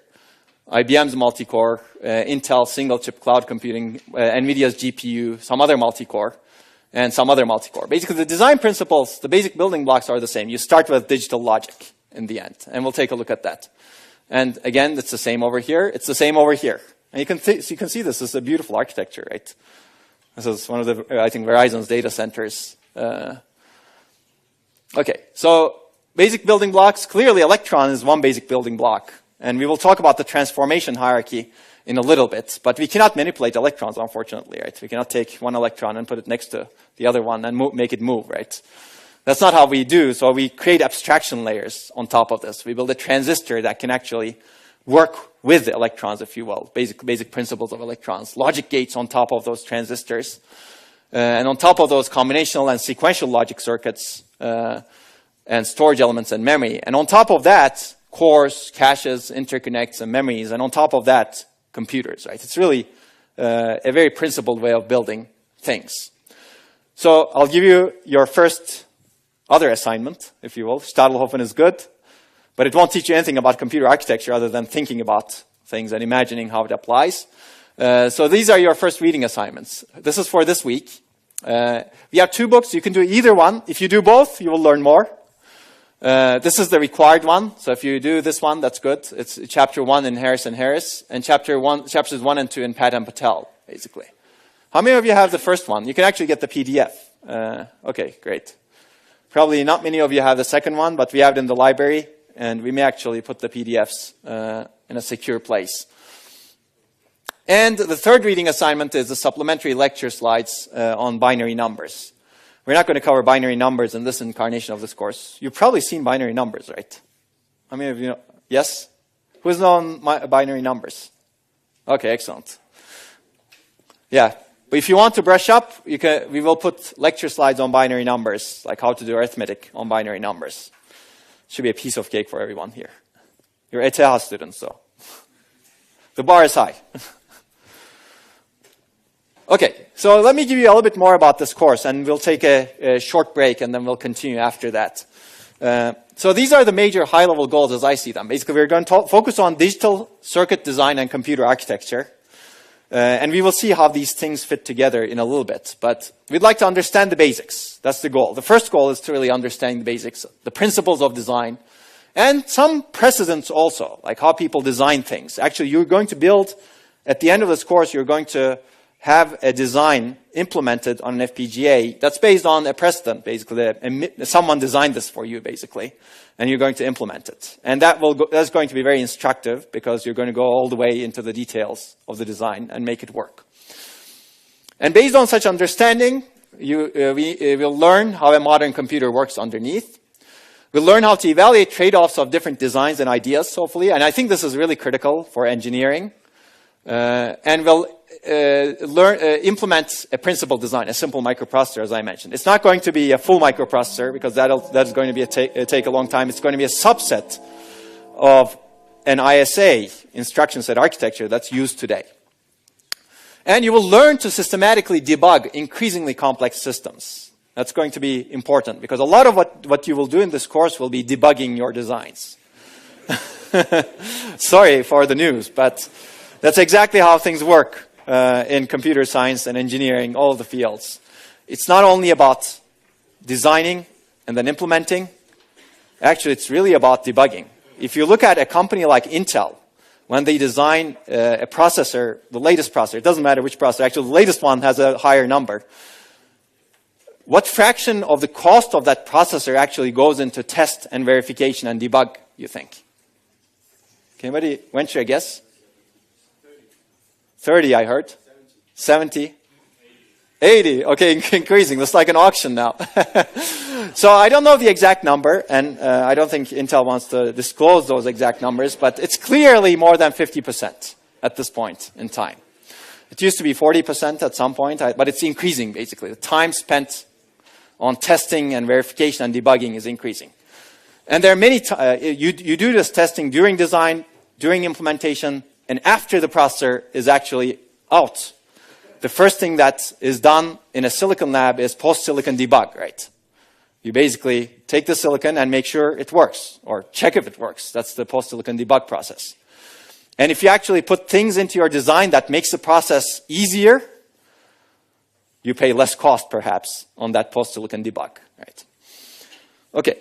IBM's multi-core, Intel single-chip cloud computing, NVIDIA's GPU, some other multi-core, and some other multi-core. Basically, the design principles, the basic building blocks are the same. You start with digital logic in the end, and we'll take a look at that. And again, it's the same over here. It's the same over here. And you can see this is a beautiful architecture, right? This is one of the, I think, Verizon's data centers. Okay, so basic building blocks. Clearly, electron is one basic building block. And we will talk about the transformation hierarchy in a little bit. But we cannot manipulate electrons, unfortunately, right? We cannot take one electron and put it next to the other one and make it move, right? That's not how we do. So we create abstraction layers on top of this. We build a transistor that can actually work with the electrons, if you will, basic principles of electrons. Logic gates on top of those transistors. And on top of those, combinational and sequential logic circuits and storage elements and memory. And on top of that, cores, caches, interconnects, and memories. And on top of that, computers, right? It's really a very principled way of building things. So I'll give you your first other assignment, if you will. Stadelhofen is good, but it won't teach you anything about computer architecture other than thinking about things and imagining how it applies. So these are your first reading assignments. This is for this week. We have 2 books. You can do either one. If you do both, you will learn more. This is the required one. So if you do this one, that's good. It's chapter 1 in Harris and Harris, and chapters 1 and 2 in Pat and Patel, basically. How many of you have the first one? You can actually get the PDF. Okay, great. Probably not many of you have the second one, but we have it in the library, and we may actually put the PDFs in a secure place. And the third reading assignment is the supplementary lecture slides on binary numbers. We're not going to cover binary numbers in this incarnation of this course. You've probably seen binary numbers, right? How many of you know? Yes? Who's known binary numbers? Okay, excellent. Yeah. But if you want to brush up, we will put lecture slides on binary numbers, like how to do arithmetic on binary numbers. Should be a piece of cake for everyone here. You're ETH students, so the bar is high. Okay, so let me give you a little bit more about this course, and we'll take a short break, and then we'll continue after that. So these are the major high-level goals as I see them. Basically, we're going to focus on digital circuit design and computer architecture. And we will see how these things fit together in a little bit. But we'd like to understand the basics. That's the goal. The first goal is to really understand the basics, the principles of design, and some precedents also, like how people design things. Actually, you're going to build, at the end of this course, you're going to have a design implemented on an FPGA that's based on a precedent, basically. Someone designed this for you, basically, and you're going to implement it. And that's going to be very instructive because you're going to go all the way into the details of the design and make it work. And based on such understanding, we will learn how a modern computer works underneath. We'll learn how to evaluate trade-offs of different designs and ideas, hopefully. And I think this is really critical for engineering. And we'll implement a principal design, a simple microprocessor, as I mentioned. It's not going to be a full microprocessor because that's going to be take a long time. It's going to be a subset of an ISA, instruction set architecture, that's used today. And you will learn to systematically debug increasingly complex systems. That's going to be important because a lot of what you will do in this course will be debugging your designs. Sorry for the news, but that's exactly how things work in computer science and engineering, all the fields. It's not only about designing and then implementing. Actually, it's really about debugging. If you look at a company like Intel, when they design a processor, the latest processor, it doesn't matter which processor, actually the latest one has a higher number. What fraction of the cost of that processor actually goes into test and verification and debug, you think? Can anybody venture a guess? 30, I heard. 70? 80. Okay, increasing. It's like an auction now. So I don't know the exact number, and I don't think Intel wants to disclose those exact numbers, but it's clearly more than 50% at this point in time. It used to be 40% at some point, but it's increasing, basically. The time spent on testing and verification and debugging is increasing. And there are many you do this testing during design, during implementation, and after the processor is actually out. The first thing that is done in a silicon lab is post-silicon debug, right? You basically take the silicon and make sure it works, or check if it works. That's the post-silicon debug process. And if you actually put things into your design that makes the process easier, you pay less cost, perhaps, on that post-silicon debug, right? Okay.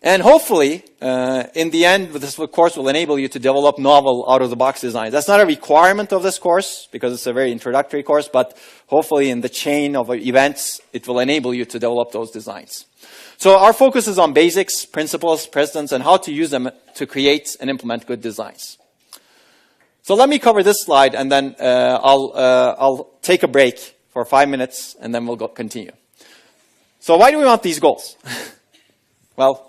And hopefully, in the end, this course will enable you to develop novel out-of-the-box designs. That's not a requirement of this course, because it's a very introductory course, but hopefully in the chain of events, it will enable you to develop those designs. So our focus is on basics, principles, precedents, and how to use them to create and implement good designs. So let me cover this slide, and then I'll take a break for 5 minutes, and then we'll continue. So why do we want these goals? Well,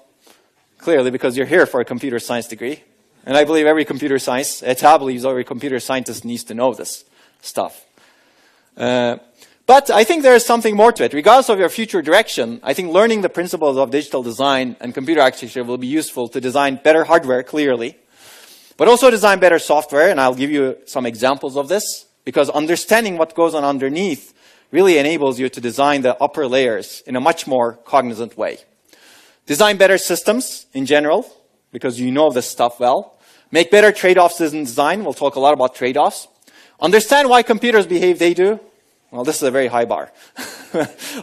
clearly because you're here for a computer science degree. And I believe every computer science, ETH believes every computer scientist needs to know this stuff. But I think there is something more to it. Regardless of your future direction, I think learning the principles of digital design and computer architecture will be useful to design better hardware, clearly, but also design better software, and I'll give you some examples of this, because understanding what goes on underneath really enables you to design the upper layers in a much more cognizant way. Design better systems in general, because you know this stuff well. Make better trade-offs in design. We'll talk a lot about trade-offs. Understand why computers behave they do. Well, this is a very high bar.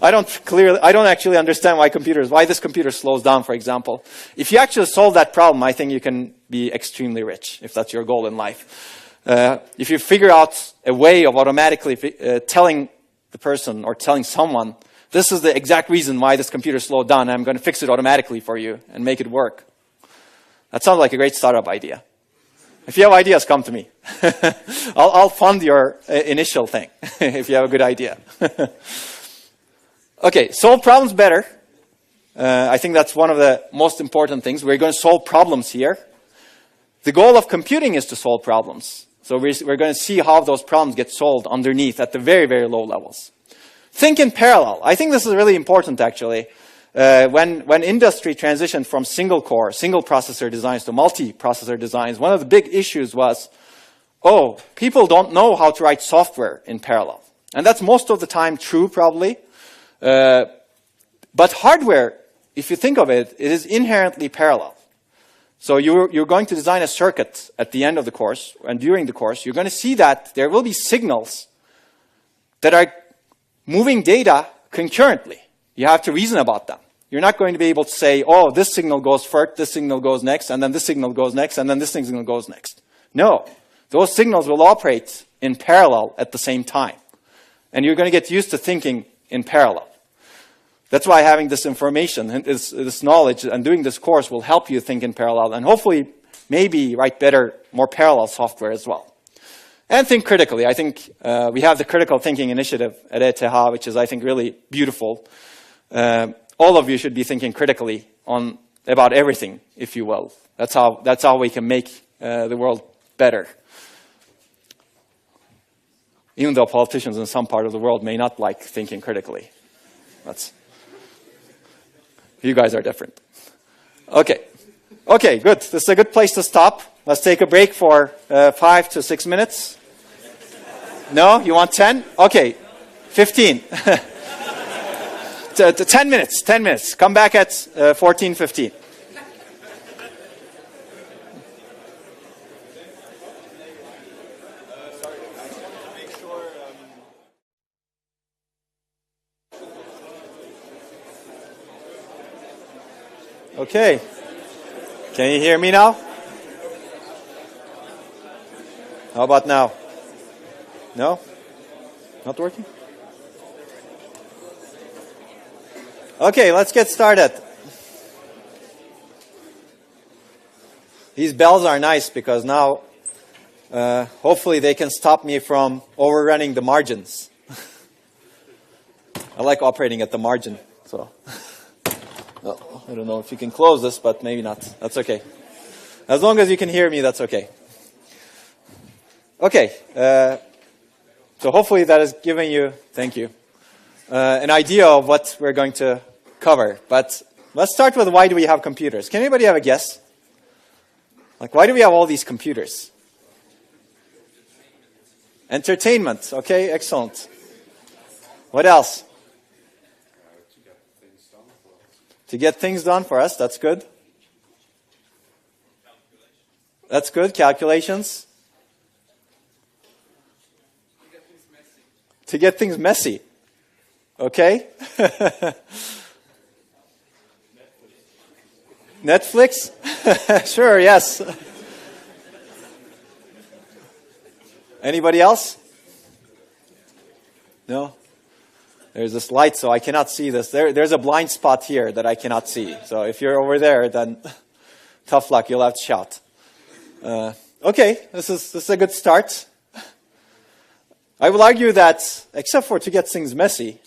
I don't actually understand why this computer slows down, for example. If you actually solve that problem, I think you can be extremely rich, if that's your goal in life. If you figure out a way of automatically telling the person or telling someone, this is the exact reason why this computer slowed down, and I'm going to fix it automatically for you and make it work. That sounds like a great startup idea. If you have ideas, come to me. I'll fund your initial thing if you have a good idea. Okay, solve problems better. I think that's one of the most important things. We're going to solve problems here. The goal of computing is to solve problems. So we're going to see how those problems get solved underneath at the very, very low levels. Think in parallel. I think this is really important, actually. When industry transitioned from single-core, single-processor designs to multi-processor designs, one of the big issues was oh, people don't know how to write software in parallel. And that's most of the time true, probably. But hardware, if you think of it, it is inherently parallel. So you're going to design a circuit at the end of the course, and during the course, you're going to see that there will be signals that are moving data concurrently. You have to reason about them. You're not going to be able to say, oh, this signal goes first, this signal goes next, and then this signal goes next, and then this signal goes next. No. Those signals will operate in parallel at the same time. And you're going to get used to thinking in parallel. That's why having this information, this knowledge, and doing this course will help you think in parallel, and hopefully maybe write better, more parallel software as well. And think critically. I think we have the critical thinking initiative at ETH, which is, I think, really beautiful. All of you should be thinking critically about everything, if you will. That's how we can make the world better. Even though politicians in some part of the world may not like thinking critically. You guys are different. Okay. Okay, good. This is a good place to stop. Let's take a break for 5 to 6 minutes. No? You want 10? Okay. 15. 10 minutes. 10 minutes. Come back at 14:15. Okay. Can you hear me now? How about now? No? Not working? Okay, let's get started. These bells are nice because now hopefully they can stop me from overrunning the margins. I like operating at the margin, so well, I don't know if you can close this, but maybe not. That's okay. As long as you can hear me, that's okay. Okay, so hopefully that has given you, thank you, an idea of what we're going to cover. But let's start with why do we have computers? Can anybody have a guess? Like, why do we have all these computers? Entertainment. Okay, excellent. What else? To get things done for us. That's good. That's good. Calculations. To get things messy. Okay. Netflix? Sure, yes. Anybody else? No? There's this light, so I cannot see this. There's a blind spot here that I cannot see. So if you're over there, then tough luck. You'll have to shout. Okay, this is a good start. I will argue that, except for to get things messy,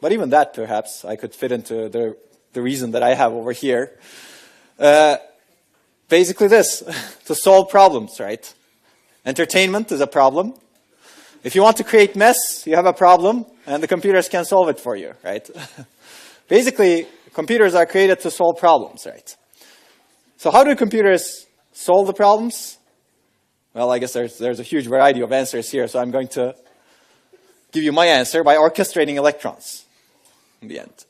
but even that perhaps I could fit into the reason that I have over here. Basically this, to solve problems, right? Entertainment is a problem. If you want to create mess, you have a problem, and the computers can solve it for you, right? Basically, computers are created to solve problems, right? So how do computers solve the problems? Well, I guess there's a huge variety of answers here, so I'm going to give you my answer by orchestrating electrons in the end.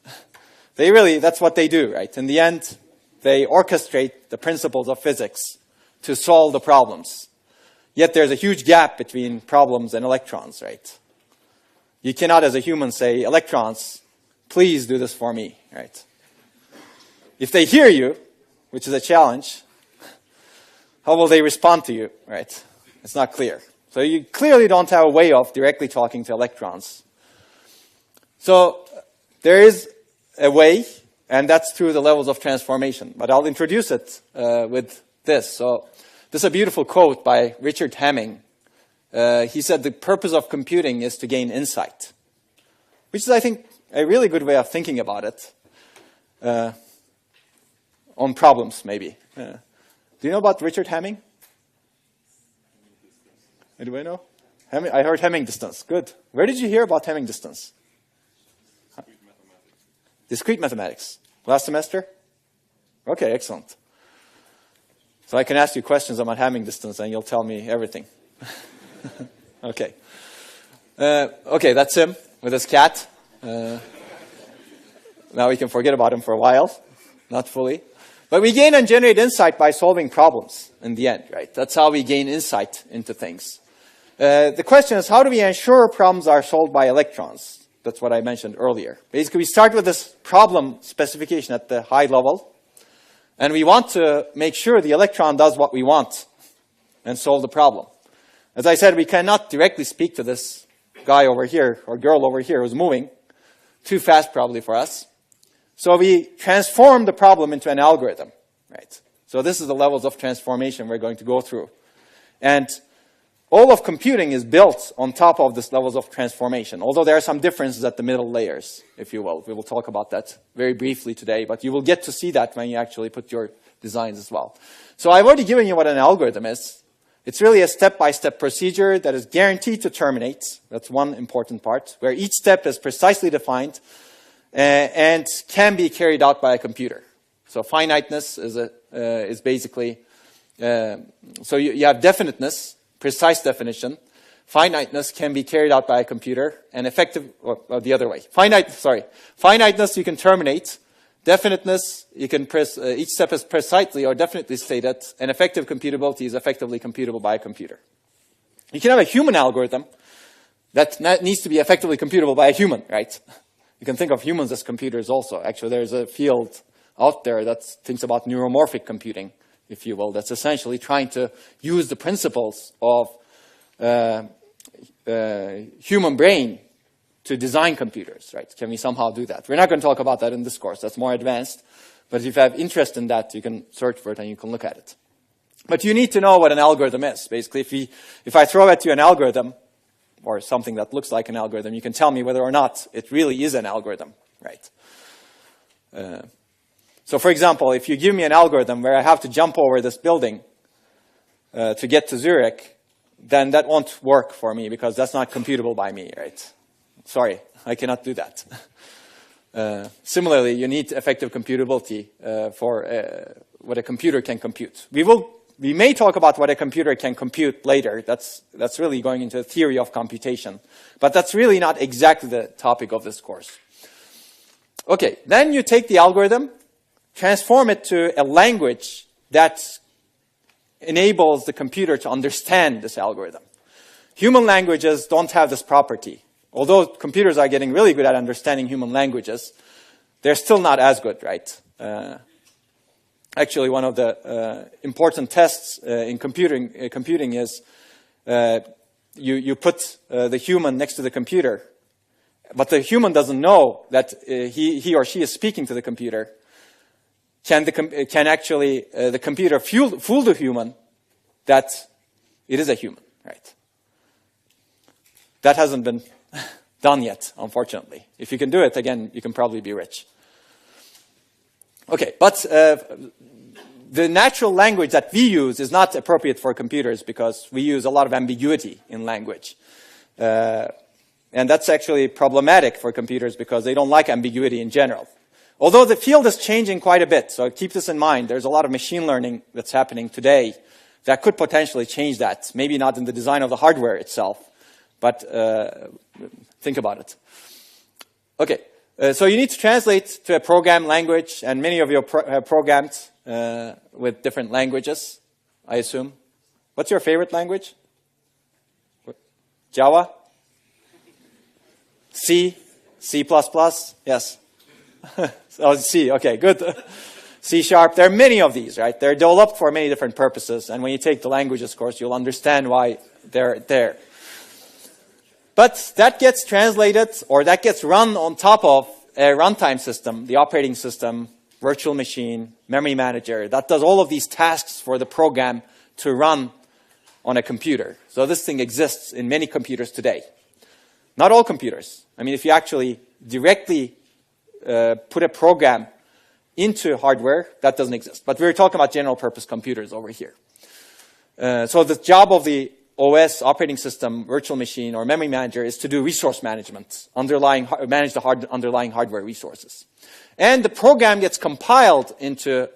That's what they do, right? In the end, they orchestrate the principles of physics to solve the problems. Yet there's a huge gap between problems and electrons, right? You cannot, as a human, say, electrons, please do this for me, right? If they hear you, which is a challenge, how will they respond to you, right? It's not clear. So you clearly don't have a way of directly talking to electrons. So there is a way, and that's through the levels of transformation. But I'll introduce it with this. So this is a beautiful quote by Richard Hamming. He said, the purpose of computing is to gain insight. Which is, I think, a really good way of thinking about it. On problems, maybe. Do you know about Richard Hamming? Anybody know? I heard Hamming distance. Good. Where did you hear about Hamming distance? Discrete mathematics. Last semester? Okay, excellent. So I can ask you questions about Hamming distance and you'll tell me everything. Okay. Okay, that's him with his cat. Now we can forget about him for a while. Not fully. But we gain and generate insight by solving problems in the end, right? That's how we gain insight into things. The question is, how do we ensure problems are solved by electrons? That's what I mentioned earlier. Basically, we start with this problem specification at the high level, and we want to make sure the electron does what we want and solve the problem. As I said, we cannot directly speak to this guy over here or girl over here who's moving. Too fast probably for us. So we transform the problem into an algorithm, right? So this is the levels of transformation we're going to go through. And all of computing is built on top of this levels of transformation, although there are some differences at the middle layers, if you will. We will talk about that very briefly today, but you will get to see that when you actually put your designs as well. So I've already given you what an algorithm is. It's really a step-by-step procedure that is guaranteed to terminate. That's one important part, where each step is precisely defined and can be carried out by a computer. So finiteness is basically, so you have definiteness, precise definition. Finiteness can be carried out by a computer, and or the other way. Finiteness you can terminate. Definiteness, you can each step is precisely or definitely stated, and effective computability is effectively computable by a computer. You can have a human algorithm that needs to be effectively computable by a human, right? You can think of humans as computers also. Actually, there's a field out there that thinks about neuromorphic computing, if you will, that's essentially trying to use the principles of human brain to design computers, right? Can we somehow do that? We're not going to talk about that in this course. That's more advanced. But if you have interest in that, you can search for it and you can look at it. But you need to know what an algorithm is. Basically, if I throw at you an algorithm, or something that looks like an algorithm, you can tell me whether or not it really is an algorithm, right? So for example, if you give me an algorithm where I have to jump over this building to get to Zurich, then that won't work for me because that's not computable by me, right? Sorry, I cannot do that. Similarly, you need effective computability for what a computer can compute. We may talk about what a computer can compute later. That's really going into the theory of computation. But that's really not exactly the topic of this course. Okay, then you take the algorithm, transform it to a language that enables the computer to understand this algorithm. Human languages don't have this property. Although computers are getting really good at understanding human languages, they're still not as good, right? Actually, one of the important tests in computing is you put the human next to the computer, but the human doesn't know that he or she is speaking to the computer. Can actually the computer fool the human that it is a human, right? That hasn't been done yet, unfortunately. If you can do it, again, you can probably be rich. Okay, but the natural language that we use is not appropriate for computers because we use a lot of ambiguity in language. And that's actually problematic for computers because they don't like ambiguity in general. Although the field is changing quite a bit, so keep this in mind. There's a lot of machine learning that's happening today that could potentially change that. Maybe not in the design of the hardware itself, but think about it. Okay. So you need to translate to a program language, and many of you have programmed with different languages, I assume. What's your favorite language? Java? C? C++? Yes. Oh, C. Okay, good. C#. There are many of these, right? They're developed for many different purposes, and when you take the languages course, you'll understand why they're there. But that gets translated, or that gets run on top of a runtime system, the operating system, virtual machine, memory manager, that does all of these tasks for the program to run on a computer. So this thing exists in many computers today. Not all computers. I mean, if you actually directly put a program into hardware, that doesn't exist. But we're talking about general purpose computers over here. So the job of the OS, operating system, virtual machine, or memory manager is to do resource management, manage the underlying hardware resources. And the program gets compiled into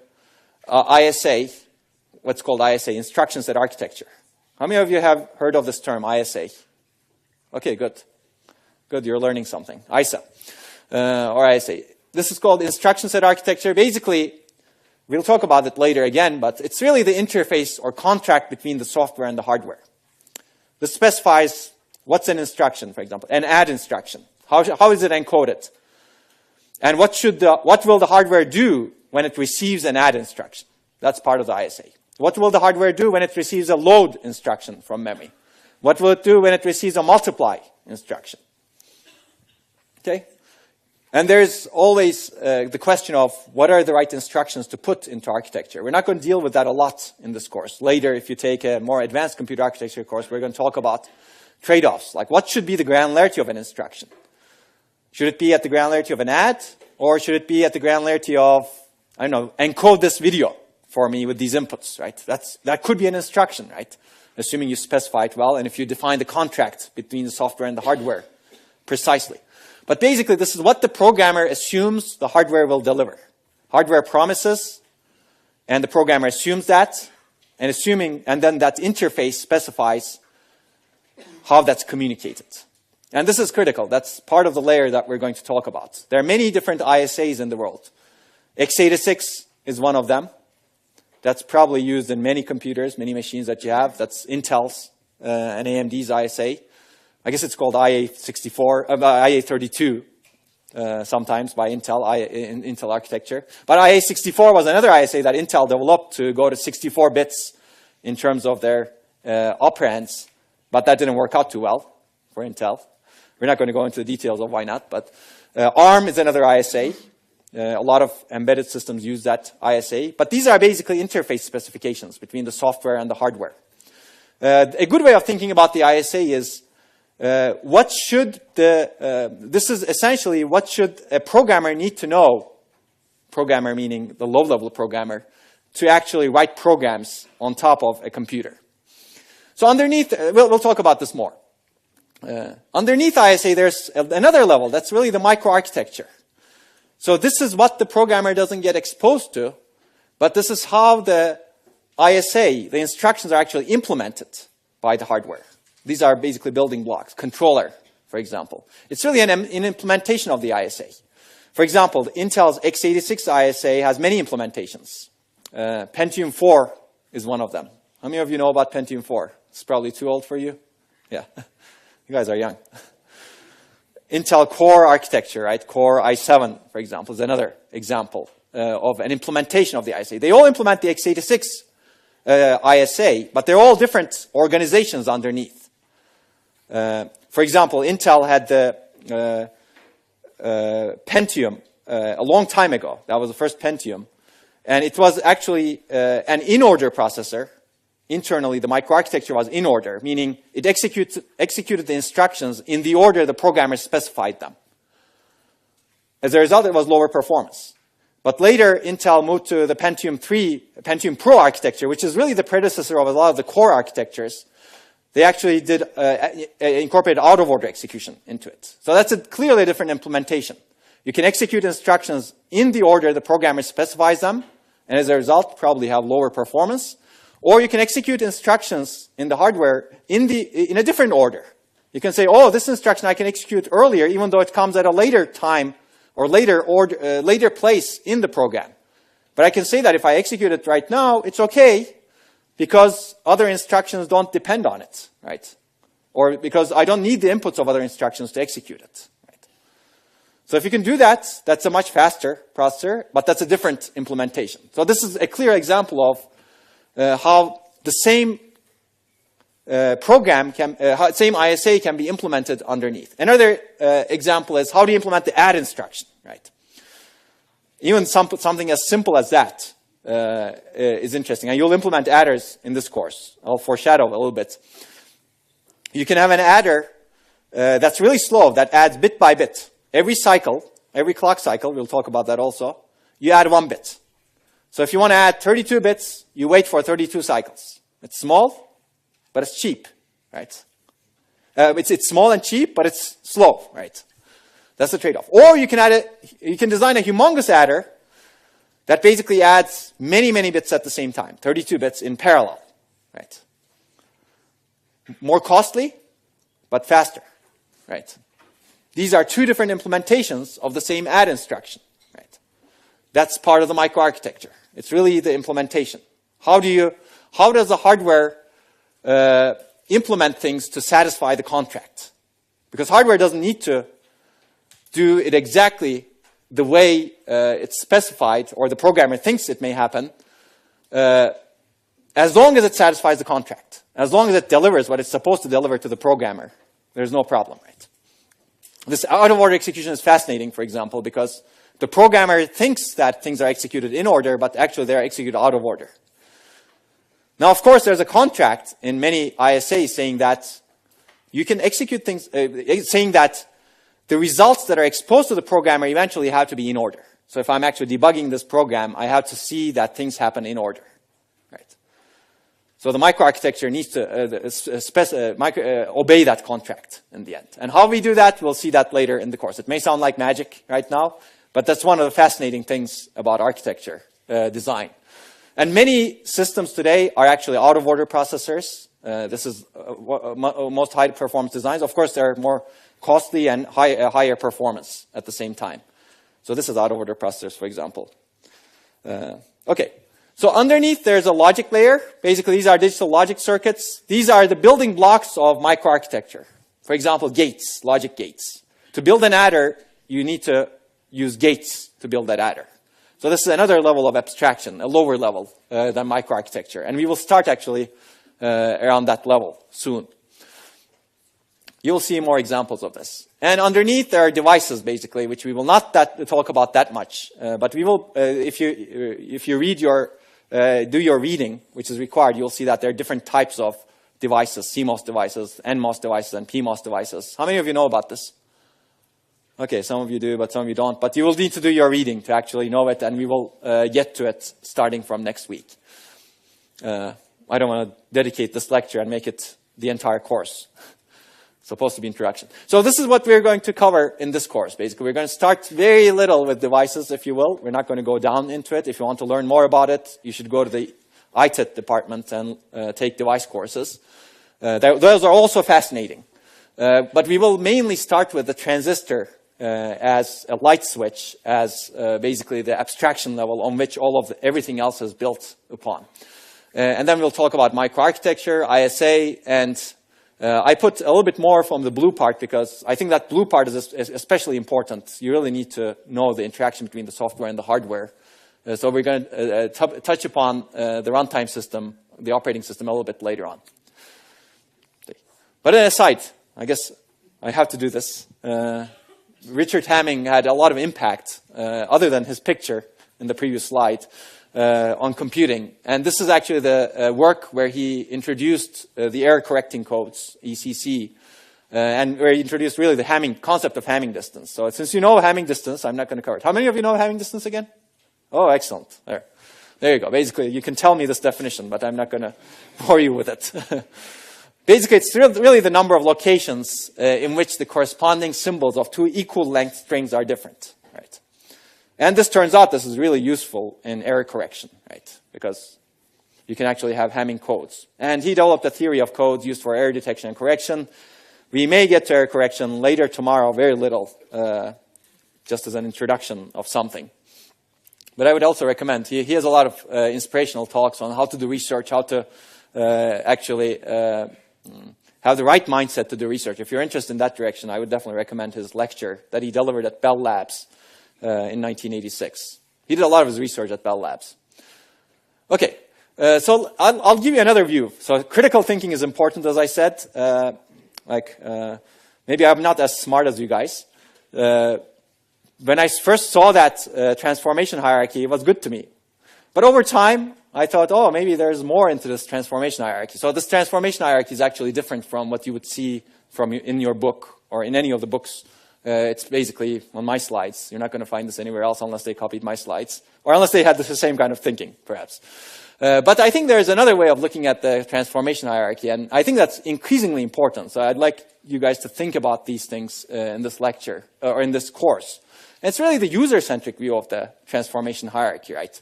ISA, what's called ISA, Instruction Set Architecture. How many of you have heard of this term, ISA? Okay, good. Good, you're learning something. ISA, or ISA. This is called instruction set architecture. Basically, we'll talk about it later again, but it's really the interface or contract between the software and the hardware. This specifies what's an instruction, for example, an add instruction. How is it encoded? And what will the hardware do when it receives an add instruction? That's part of the ISA. What will the hardware do when it receives a load instruction from memory? What will it do when it receives a multiply instruction? Okay? And there's always the question of what are the right instructions to put into architecture. We're not going to deal with that a lot in this course. Later, if you take a more advanced computer architecture course, we're going to talk about trade-offs. Like what should be the granularity of an instruction? Should it be at the granularity of an add? Or should it be at the granularity of, I don't know, encode this video for me with these inputs, right? That could be an instruction, right? Assuming you specify it well and if you define the contract between the software and the hardware precisely. But basically, this is what the programmer assumes the hardware will deliver. Hardware promises, and the programmer assumes that, and then that interface specifies how that's communicated. And this is critical. That's part of the layer that we're going to talk about. There are many different ISAs in the world. x86 is one of them. That's probably used in many computers, many machines that you have. That's Intel's and AMD's ISA. I guess it's called IA64, IA32 sometimes by Intel, in Intel architecture. But IA64 was another ISA that Intel developed to go to 64 bits in terms of their operands. But that didn't work out too well for Intel. We're not going to go into the details of why not. But ARM is another ISA. A lot of embedded systems use that ISA. But these are basically interface specifications between the software and the hardware. A good way of thinking about the ISA is this is essentially what should a programmer need to know, programmer meaning the low-level programmer, to actually write programs on top of a computer. So underneath, we'll talk about this more. Underneath ISA, there's another level. That's really the microarchitecture. So this is what the programmer doesn't get exposed to, but this is how the ISA, the instructions are actually implemented by the hardware. These are basically building blocks. Controller, for example. It's really an implementation of the ISA. For example, Intel's x86 ISA has many implementations. Pentium 4 is one of them. How many of you know about Pentium 4? It's probably too old for you. Yeah, you guys are young. Intel Core architecture, right? Core i7, for example, is another example of an implementation of the ISA. They all implement the x86 ISA, but they're all different organizations underneath. For example, Intel had the Pentium a long time ago. That was the first Pentium. And it was actually an in-order processor. Internally, the microarchitecture was in order, meaning it executed the instructions in the order the programmer specified them. As a result, it was lower performance. But later, Intel moved to the Pentium Pro architecture, which is really the predecessor of a lot of the core architectures. They actually did incorporate out-of-order execution into it. So that's clearly a different implementation. You can execute instructions in the order the programmer specifies them, and as a result, probably have lower performance. Or you can execute instructions in the hardware in a different order. You can say, oh, this instruction I can execute earlier, even though it comes at a later time or later place in the program. But I can say that if I execute it right now, it's okay, because other instructions don't depend on it, right? Or because I don't need the inputs of other instructions to execute it, right? So if you can do that, that's a much faster processor, but that's a different implementation. So this is a clear example of how the same same ISA can be implemented underneath. Another example is how do you implement the add instruction, right? Even something as simple as that is interesting. And you'll implement adders in this course. I'll foreshadow a little bit. You can have an adder that's really slow, that adds bit by bit. Every cycle, every clock cycle, we'll talk about that also, you add 1 bit. So if you want to add 32 bits, you wait for 32 cycles. It's small, but it's cheap, right? It's small and cheap, but it's slow, right? That's the trade-off. Or you can design a humongous adder that basically adds many, many bits at the same time, 32 bits in parallel, right? more costly, but faster, right? These are two different implementations of the same add instruction, right? That's part of the microarchitecture. It's really the implementation. How does the hardware implement things to satisfy the contract? Because hardware doesn't need to do it exactly the way it's specified or the programmer thinks it may happen, as long as it satisfies the contract, as long as it delivers what it's supposed to deliver to the programmer, there's no problem, right? This out-of-order execution is fascinating, for example, because the programmer thinks that things are executed in order, but actually they're executed out of order. Now, of course, there's a contract in many ISAs saying that you can execute things, saying that the results that are exposed to the programmer eventually have to be in order. So if I'm actually debugging this program, I have to see that things happen in order, right? So the microarchitecture needs to obey that contract in the end. And how we do that, we'll see that later in the course. It may sound like magic right now, but that's one of the fascinating things about architecture design. And many systems today are actually out-of-order processors. This is most high-performance designs. Of course, they're more costly and higher performance at the same time. So this is out-of-order processors, for example. Okay. So underneath, there's a logic layer. Basically, these are digital logic circuits. These are the building blocks of microarchitecture. For example, gates, logic gates. To build an adder, you need to use gates to build that adder. So this is another level of abstraction, a lower level than microarchitecture. And we will start actually around that level soon. You'll see more examples of this. And underneath there are devices, basically, which we will not talk about that much. But we will, if you read do your reading, which is required, you'll see that there are different types of devices, CMOS devices, NMOS devices, and PMOS devices. How many of you know about this? Okay, some of you do, but some of you don't. But you will need to do your reading to actually know it, and we will get to it starting from next week. I don't want to dedicate this lecture and make it the entire course. It's supposed to be introduction. So this is what we're going to cover in this course, basically. We're going to start very little with devices, if you will. We're not going to go down into it. If you want to learn more about it, you should go to the ITIT department and take device courses. Those are also fascinating. But we will mainly start with the transistor as a light switch, as basically the abstraction level on which everything else is built upon. And then we'll talk about microarchitecture, ISA, and I put a little bit more from the blue part because I think that blue part is especially important. You really need to know the interaction between the software and the hardware. So we're going to touch upon the runtime system, the operating system, a little bit later on. But an aside, I guess I have to do this. Richard Hamming had a lot of impact, other than his picture in the previous slide, on computing. And this is actually the work where he introduced the error correcting codes, ECC, and where he introduced really the concept of Hamming distance. So since you know Hamming distance, I'm not going to cover it. How many of you know Hamming distance again? Oh, excellent. There you go. Basically, you can tell me this definition, but I'm not going to bore you with it. Basically, it's really the number of locations in which the corresponding symbols of two equal length strings are different, right? And this turns out this is really useful in error correction, right? Because you can actually have Hamming codes. And he developed a theory of codes used for error detection and correction. We may get to error correction later tomorrow, very little, just as an introduction of something. But I would also recommend, he has a lot of inspirational talks on how to do research, how to actually have the right mindset to do research. If you're interested in that direction, I would definitely recommend his lecture that he delivered at Bell Labs in 1986. He did a lot of his research at Bell Labs. Okay, so I'll give you another view. So critical thinking is important, as I said. Maybe I'm not as smart as you guys. When I first saw that transformation hierarchy, it was good to me. But over time, I thought, oh, maybe there's more into this transformation hierarchy. So this transformation hierarchy is actually different from what you would see in your book or in any of the books. It's basically on my slides. You're not going to find this anywhere else unless they copied my slides, or unless they had the same kind of thinking, perhaps. But I think there's another way of looking at the transformation hierarchy, and I think that's increasingly important. So I'd like you guys to think about these things in this lecture, or in this course. And it's really the user-centric view of the transformation hierarchy, right?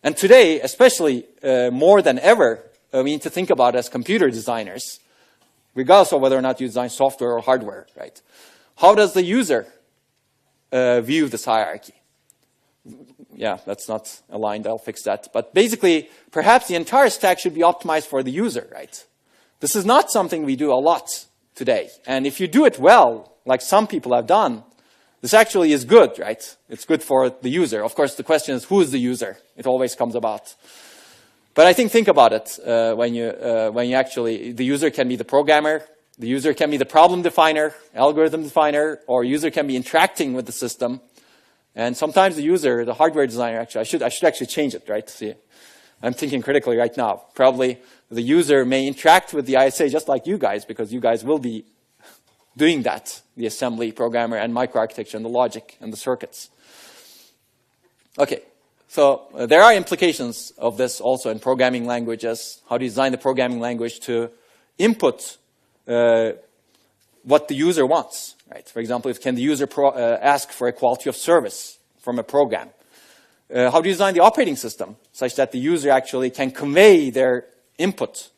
And today, especially more than ever, we need to think about as computer designers, regardless of whether or not you design software or hardware, right? How does the user view this hierarchy? Yeah, that's not aligned. I'll fix that. But basically, perhaps the entire stack should be optimized for the user, right? This is not something we do a lot today. And if you do it well, like some people have done, this actually is good, right? It's good for the user. Of course, the question is, who is the user? It always comes about. But I think about it when you actually, the user can be the programmer, the user can be the problem definer, algorithm definer, or user can be interacting with the system. And sometimes the user, the hardware designer, actually, I should actually change it, right? See, I'm thinking critically right now. Probably the user may interact with the ISA just like you guys, because you guys will be doing that, the assembly, programmer, and microarchitecture, and the logic, and the circuits. Okay, so there are implications of this also in programming languages. How do you design the programming language to input what the user wants? Right. For example, can the user ask for a quality of service from a program? How do you design the operating system such that the user actually can convey their input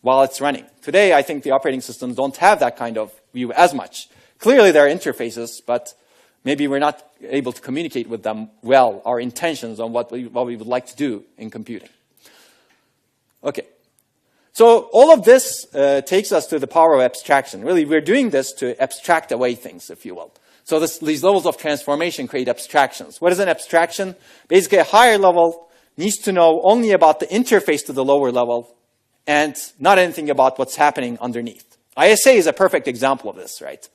while it's running? Today, I think the operating systems don't have that kind of view as much. Clearly, there are interfaces, but maybe we're not able to communicate with them well, our intentions on what we would like to do in computing. Okay. So all of this takes us to the power of abstraction. Really, we're doing this to abstract away things, if you will. So these levels of transformation create abstractions. What is an abstraction? Basically, a higher level needs to know only about the interface to the lower level and not anything about what's happening underneath. ISA is a perfect example of this, right?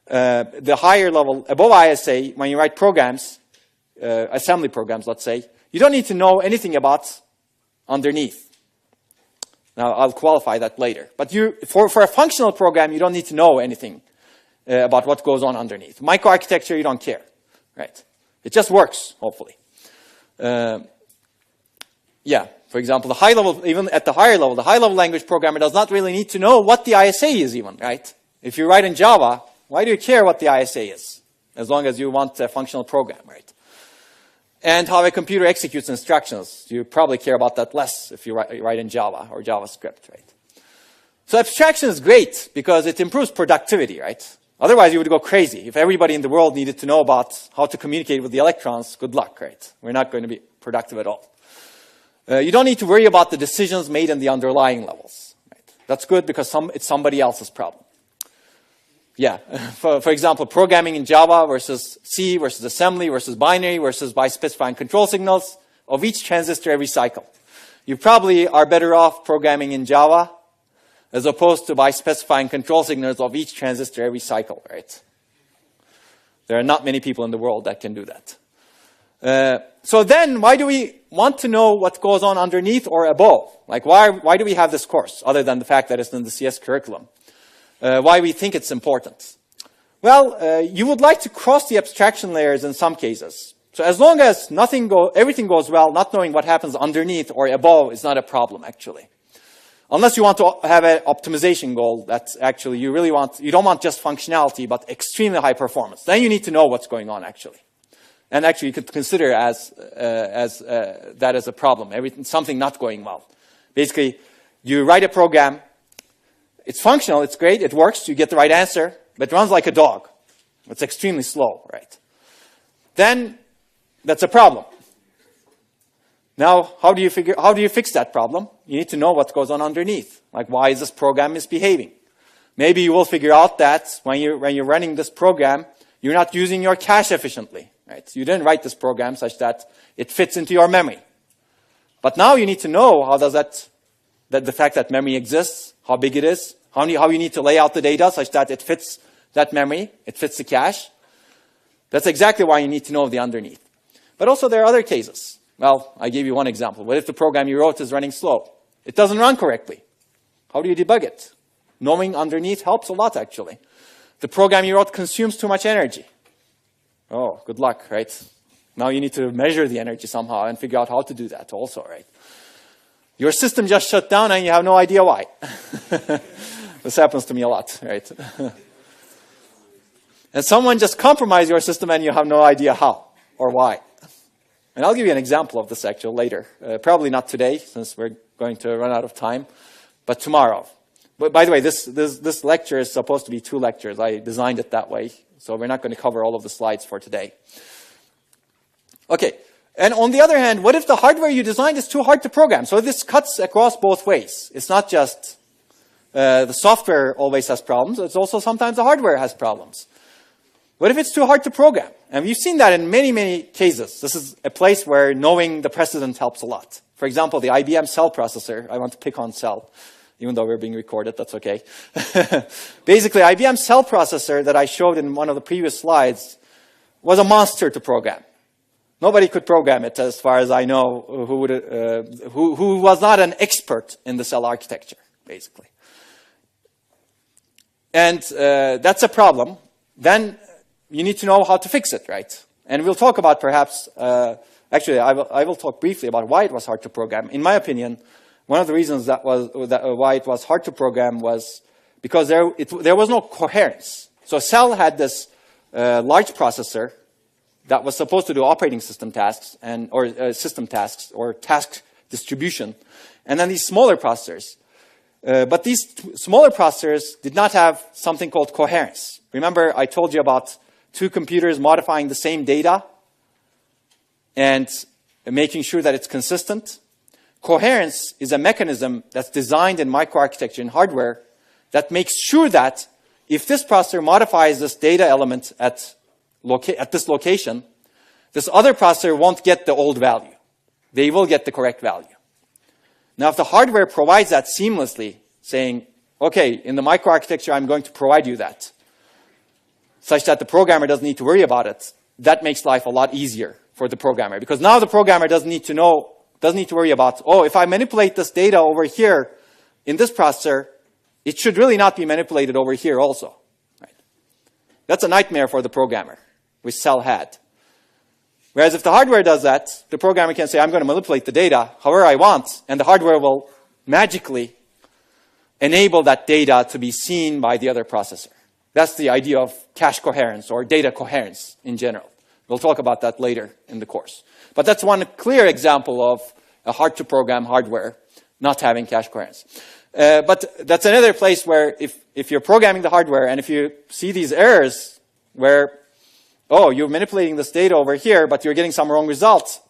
The higher level, above ISA, when you write programs, assembly programs, let's say, you don't need to know anything about underneath. Now, I'll qualify that later. But for a functional program, you don't need to know anything about what goes on underneath. Microarchitecture, you don't care, right? It just works, hopefully. Yeah, for example, the high level, even at the higher level, the high level language programmer does not really need to know what the ISA is even, right? If you write in Java, why do you care what the ISA is? As long as you want a functional program, right? And how a computer executes instructions. You probably care about that less if you write in Java or JavaScript, right? So abstraction is great because it improves productivity, right? Otherwise, you would go crazy. If everybody in the world needed to know about how to communicate with the electrons, good luck, right? We're not going to be productive at all. You don't need to worry about the decisions made in the underlying levels, right? That's good because it's somebody else's problem. Yeah, for example, programming in Java versus C versus assembly versus binary versus by specifying control signals of each transistor every cycle. You probably are better off programming in Java as opposed to by specifying control signals of each transistor every cycle, right? There are not many people in the world that can do that. So then, why do we want to know what goes on underneath or above? Like, why do we have this course, other than the fact that it's in the CS curriculum? Why we think it's important? Well, you would like to cross the abstraction layers in some cases. So as long as everything goes well, not knowing what happens underneath or above is not a problem, actually. Unless you want to have an optimization goal that actually you don't want just functionality, but extremely high performance. Then you need to know what's going on, actually. And actually, you could consider that as a problem, something not going well. Basically, you write a program. It's functional, it's great, it works, you get the right answer, but it runs like a dog. It's extremely slow, right? Then, that's a problem. Now, how do you fix that problem? You need to know what goes on underneath. Like, why is this program misbehaving? Maybe you will figure out that when you're running this program, you're not using your cache efficiently, right? You didn't write this program such that it fits into your memory. But now you need to know how does that the fact that memory exists, how big it is, how you need to lay out the data such that it fits that memory, it fits the cache. That's exactly why you need to know the underneath. But also there are other cases. Well, I gave you one example. What if the program you wrote is running slow? It doesn't run correctly. How do you debug it? Knowing underneath helps a lot, actually. The program you wrote consumes too much energy. Oh, good luck, right? Now you need to measure the energy somehow and figure out how to do that also, right? Your system just shut down and you have no idea why. This happens to me a lot, right? And someone just compromised your system and you have no idea how or why. And I'll give you an example of this actually later. Probably not today, since we're going to run out of time, but tomorrow. But by the way, this lecture is supposed to be 2 lectures. I designed it that way. So we're not going to cover all of the slides for today. Okay. And on the other hand, what if the hardware you designed is too hard to program? So this cuts across both ways. It's not just the software always has problems. It's also sometimes the hardware has problems. What if it's too hard to program? And we've seen that in many, many cases. This is a place where knowing the precedent helps a lot. For example, the IBM Cell processor. I want to pick on Cell. Even though we're being recorded, that's okay. Basically, IBM Cell processor that I showed in one of the previous slides was a monster to program. Nobody could program it, as far as I know, who was not an expert in the cell architecture, basically. And that's a problem. Then you need to know how to fix it, right? And we'll talk about perhaps, actually, I will talk briefly about why it was hard to program. In my opinion, one of the reasons why it was hard to program was because there was no coherence. So Cell had this large processor that was supposed to do operating system tasks or system tasks or task distribution, and then these smaller processors. But these smaller processors did not have something called coherence. Remember, I told you about 2 computers modifying the same data and making sure that it's consistent. Coherence is a mechanism that's designed in microarchitecture and hardware that makes sure that if this processor modifies this data element at this location, this other processor won't get the old value. They will get the correct value. Now, if the hardware provides that seamlessly, saying, okay, in the microarchitecture, I'm going to provide you that, such that the programmer doesn't need to worry about it, that makes life a lot easier for the programmer. Because now the programmer doesn't need to worry about, oh, if I manipulate this data over here in this processor, it should really not be manipulated over here also. Right? That's a nightmare for the programmer, which Cell had. Whereas if the hardware does that, the programmer can say, I'm going to manipulate the data however I want, and the hardware will magically enable that data to be seen by the other processor. That's the idea of cache coherence or data coherence in general. We'll talk about that later in the course. But that's one clear example of a hard-to-program hardware not having cache coherence. But that's another place where if you're programming the hardware and if you see these errors where, oh, you're manipulating this data over here, but you're getting some wrong results,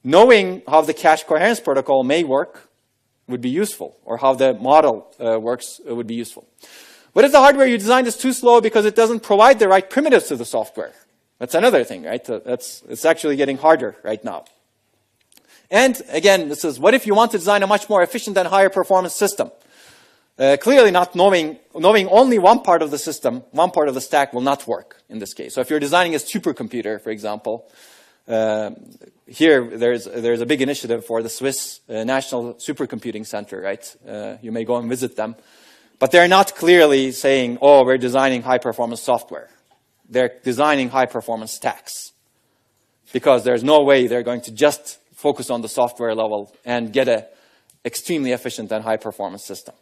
knowing how the cache coherence protocol may work would be useful, or how the model works would be useful. What if the hardware you designed is too slow because it doesn't provide the right primitives to the software? That's another thing, right? It's actually getting harder right now. And again, this is, what if you want to design a much more efficient and higher performance system? Clearly not knowing only one part of the system, one part of the stack will not work in this case. So if you're designing a supercomputer, for example, here there's a big initiative for the Swiss National Supercomputing Center, right? You may go and visit them. But they're not clearly saying, oh, we're designing high-performance software. They're designing high-performance stacks. Because there's no way they're going to just focus on the software level and get an extremely efficient and high-performance system.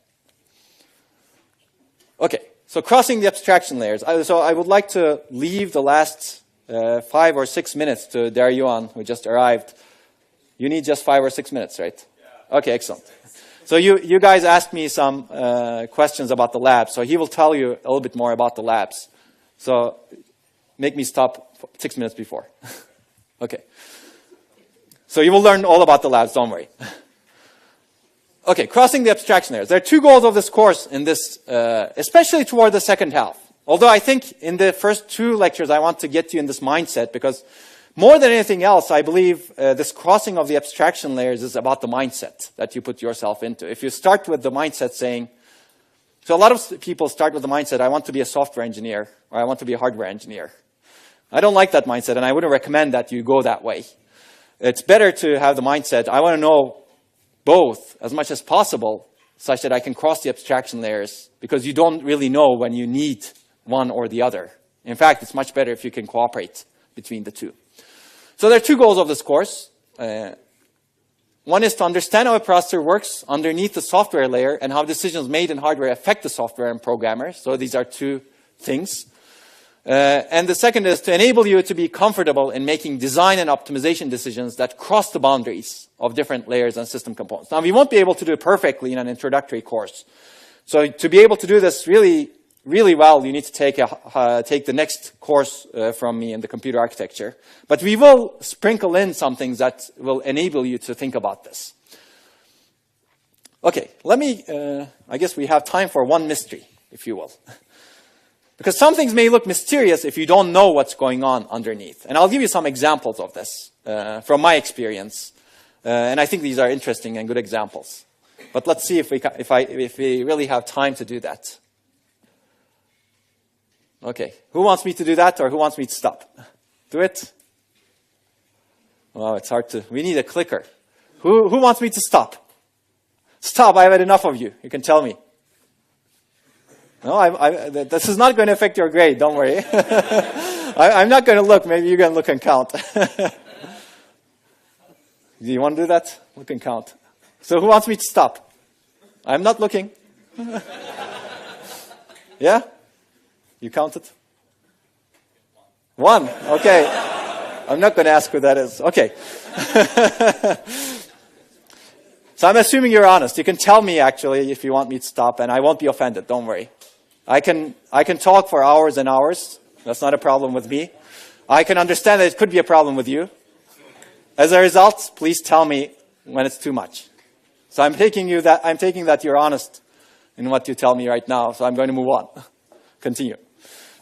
Okay, so crossing the abstraction layers. So I would like to leave the last 5 or 6 minutes to Daryuan, who just arrived. You need just 5 or 6 minutes, right? Yeah. Okay, excellent. So you guys asked me some questions about the labs, so he will tell you a little bit more about the labs. So make me stop 6 minutes before. Okay. So you will learn all about the labs, don't worry. Okay, crossing the abstraction layers. There are 2 goals of this course in this, especially toward the second half. Although I think in the first 2 lectures I want to get you in this mindset, because more than anything else, I believe this crossing of the abstraction layers is about the mindset that you put yourself into. If you start with the mindset saying, so a lot of people start with the mindset, I want to be a software engineer, or I want to be a hardware engineer. I don't like that mindset, and I wouldn't recommend that you go that way. It's better to have the mindset, I want to know both as much as possible, such that I can cross the abstraction layers, because you don't really know when you need one or the other. In fact, it's much better if you can cooperate between the 2. So there are 2 goals of this course. One is to understand how a processor works underneath the software layer and how decisions made in hardware affect the software and programmers. So these are 2 things. And the second is to enable you to be comfortable in making design and optimization decisions that cross the boundaries of different layers and system components. Now, we won't be able to do it perfectly in an introductory course, So to be able to do this really well, you need to take the next course from me in the computer architecture. But we will sprinkle in some things that will enable you to think about this. Okay, I guess we have time for one mystery, if you will. Because some things may look mysterious if you don't know what's going on underneath. And I'll give you some examples of this from my experience. And I think these are interesting and good examples. But let's see if we really have time to do that. Okay, who wants me to do that or who wants me to stop? Do it? Oh, it's hard to, we need a clicker. Who wants me to stop? Stop, I've had enough of you. You can tell me. No, this is not going to affect your grade, don't worry. I'm not going to look, maybe you're going to look and count. Do you want to do that? Look and count. So who wants me to stop? I'm not looking. Yeah? You counted? One. Okay. I'm not going to ask who that is. Okay. So I'm assuming you're honest. You can tell me, actually, if you want me to stop, and I won't be offended. Don't worry. I can talk for hours and hours. That's not a problem with me. I can understand that it could be a problem with you. As a result, please tell me when it's too much. So I'm taking that you're honest in what you tell me right now. So I'm going to move on. Continue.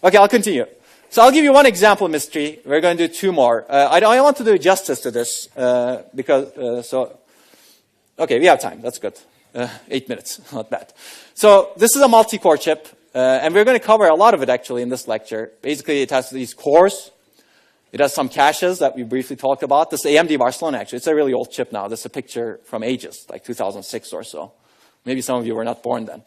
Okay, I'll continue. So I'll give you one example mystery. We're going to do two more. I want to do justice to this okay, we have time. That's good. 8 minutes, not bad. So this is a multi-core chip, and we're going to cover a lot of it actually in this lecture. Basically, it has these cores. It has some caches that we briefly talked about. This is AMD Barcelona, actually. It's a really old chip now. This is a picture from ages, like 2006 or so. Maybe some of you were not born then.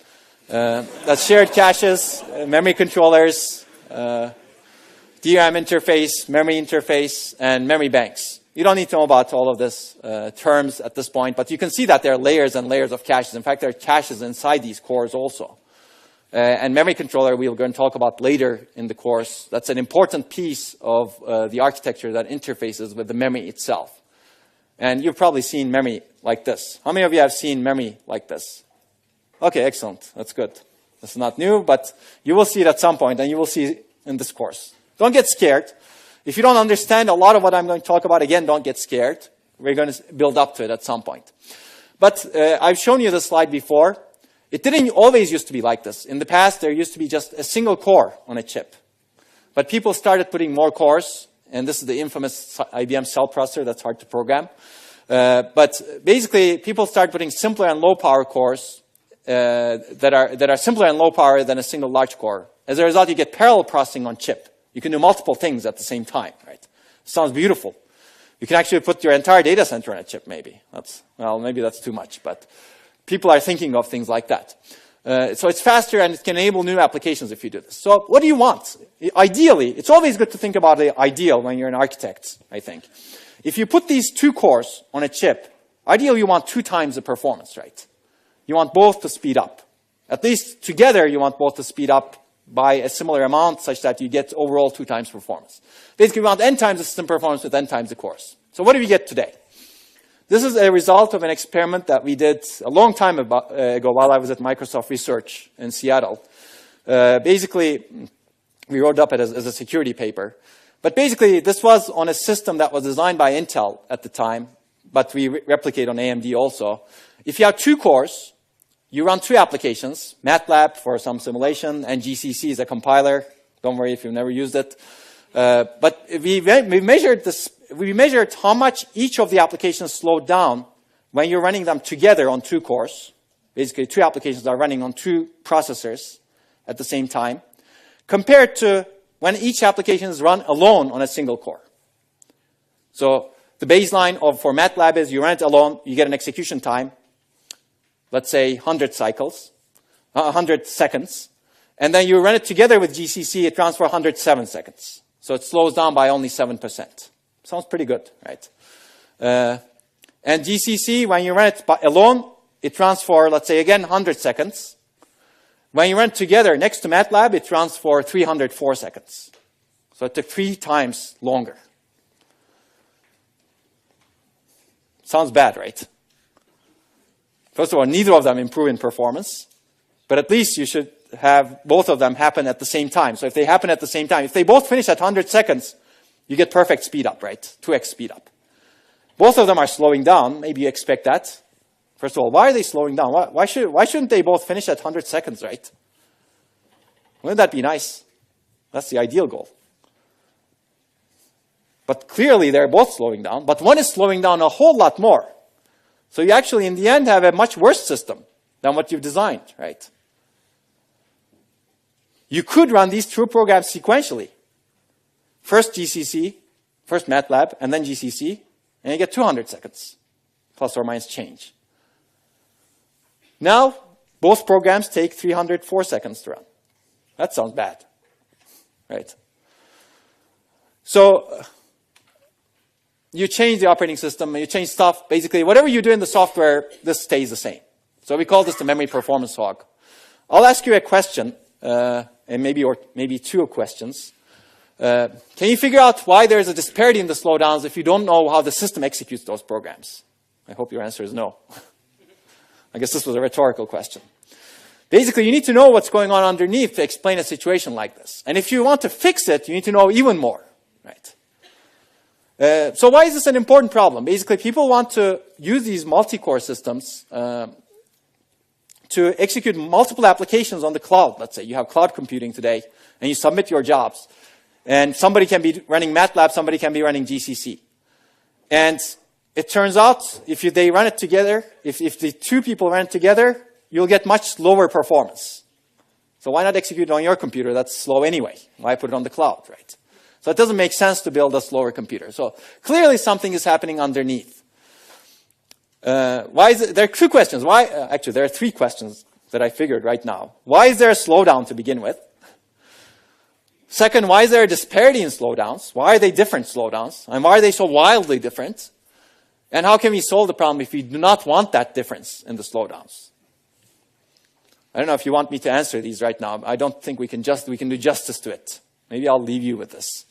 That's shared caches, memory controllers, DRAM interface, memory interface, and memory banks. You don't need to know about all of this terms at this point, but you can see that there are layers and layers of caches. In fact, there are caches inside these cores also. And memory controller we're going to talk about later in the course. That's an important piece of the architecture that interfaces with the memory itself. And you've probably seen memory like this. How many of you have seen memory like this? Okay, excellent. That's good. This is not new, but you will see it at some point, and you will see it in this course. Don't get scared. If you don't understand a lot of what I'm going to talk about, again, don't get scared. We're going to build up to it at some point. But I've shown you this slide before. It didn't always used to be like this. In the past, there used to be just a single core on a chip. But people started putting more cores, and this is the infamous IBM cell processor that's hard to program. But basically, people started putting simpler and low-power cores that are simpler and low-power than a single large core. As a result, you get parallel processing on chip. You can do multiple things at the same time, right? Sounds beautiful. You can actually put your entire data center on a chip, maybe. Maybe that's too much, but people are thinking of things like that. So it's faster and it can enable new applications if you do this. So what do you want? Ideally, it's always good to think about the ideal when you're an architect, I think. If you put these two cores on a chip, ideally you want 2 times the performance, right? You want both to speed up. At least together you want both to speed up by a similar amount such that you get overall 2 times performance. Basically, we want n times the system performance with n times the cores. So what do we get today? This is a result of an experiment that we did a long time ago while I was at Microsoft Research in Seattle. Basically, we wrote up it as a security paper. But basically, this was on a system that was designed by Intel at the time, but we replicate on AMD also. If you have 2 cores, you run 2 applications, MATLAB for some simulation, and GCC is a compiler. Don't worry if you've never used it. But we measured how much each of the applications slowed down when you're running them together on 2 cores. Basically, 2 applications are running on 2 processors at the same time, compared to when each application is run alone on a single core. So the baseline for MATLAB is you run it alone, you get an execution time, let's say 100 seconds. And then you run it together with GCC, it runs for 107 seconds. So it slows down by only 7%. Sounds pretty good, right? And GCC, when you run it alone, it runs for, let's say, again, 100 seconds. When you run it together next to MATLAB, it runs for 304 seconds. So it took 3 times longer. Sounds bad, right? First of all, neither of them improve in performance. But at least you should have both of them happen at the same time. So if they happen at the same time, if they both finish at 100 seconds, you get perfect speed up, right? 2x speed up. Both of them are slowing down. Maybe you expect that. First of all, why are they slowing down? Why shouldn't they both finish at 100 seconds, right? Wouldn't that be nice? That's the ideal goal. But clearly, they're both slowing down. But one is slowing down a whole lot more. So you actually, in the end, have a much worse system than what you've designed, right? You could run these two programs sequentially. First GCC, first MATLAB, and then GCC, and you get 200 seconds, plus or minus change. Now, both programs take 304 seconds to run. That sounds bad, right? So you change the operating system, you change stuff. Basically, whatever you do in the software, this stays the same. So we call this the memory performance hog. I'll ask you a question, and maybe two questions. Can you figure out why there's a disparity in the slowdowns if you don't know how the system executes those programs? I hope your answer is no. I guess this was a rhetorical question. Basically, you need to know what's going on underneath to explain a situation like this. And if you want to fix it, you need to know even more, right? So why is this an important problem? Basically, people want to use these multi-core systems to execute multiple applications on the cloud. Let's say you have cloud computing today, and you submit your jobs. And somebody can be running MATLAB, somebody can be running GCC. And it turns out, if they run it together, if the two people run it together, you'll get much lower performance. So why not execute it on your computer? That's slow anyway. Why put it on the cloud, right? So it doesn't make sense to build a slower computer. So clearly something is happening underneath. Why is it? There are two questions. Why? Actually, there are three questions that I figured right now. Why is there a slowdown to begin with? Second, why is there a disparity in slowdowns? Why are they different slowdowns? And why are they so wildly different? And how can we solve the problem if we do not want that difference in the slowdowns? I don't know if you want me to answer these right now. I don't think we can do justice to it. Maybe I'll leave you with this.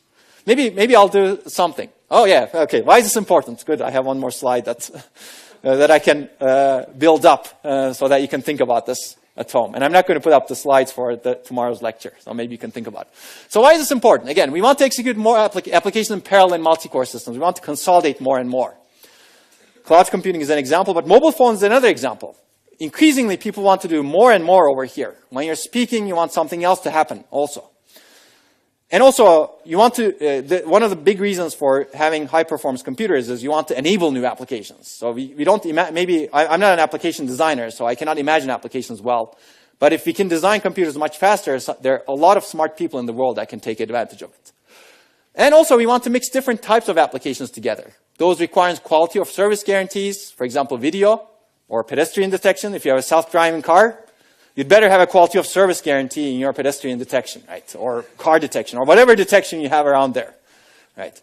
Maybe I'll do something. Oh yeah, okay. Why is this important? Good. I have one more slide that I can build up so that you can think about this at home. And I'm not going to put up the slides for tomorrow's lecture, so maybe you can think about it. So why is this important? Again, we want to execute more applications in parallel in multi-core systems. We want to consolidate more and more. Cloud computing is an example, but mobile phones is another example. Increasingly, people want to do more and more over here. When you're speaking, you want something else to happen also. And also, you want to, one of the big reasons for having high-performance computers is you want to enable new applications. So we don't, I'm not an application designer, so I cannot imagine applications well. But if we can design computers much faster, there are a lot of smart people in the world that can take advantage of it. And also, we want to mix different types of applications together. Those require quality of service guarantees, for example, video or pedestrian detection. If you have a self-driving car, you'd better have a quality of service guarantee in your pedestrian detection, right? Or car detection, or whatever detection you have around there, right?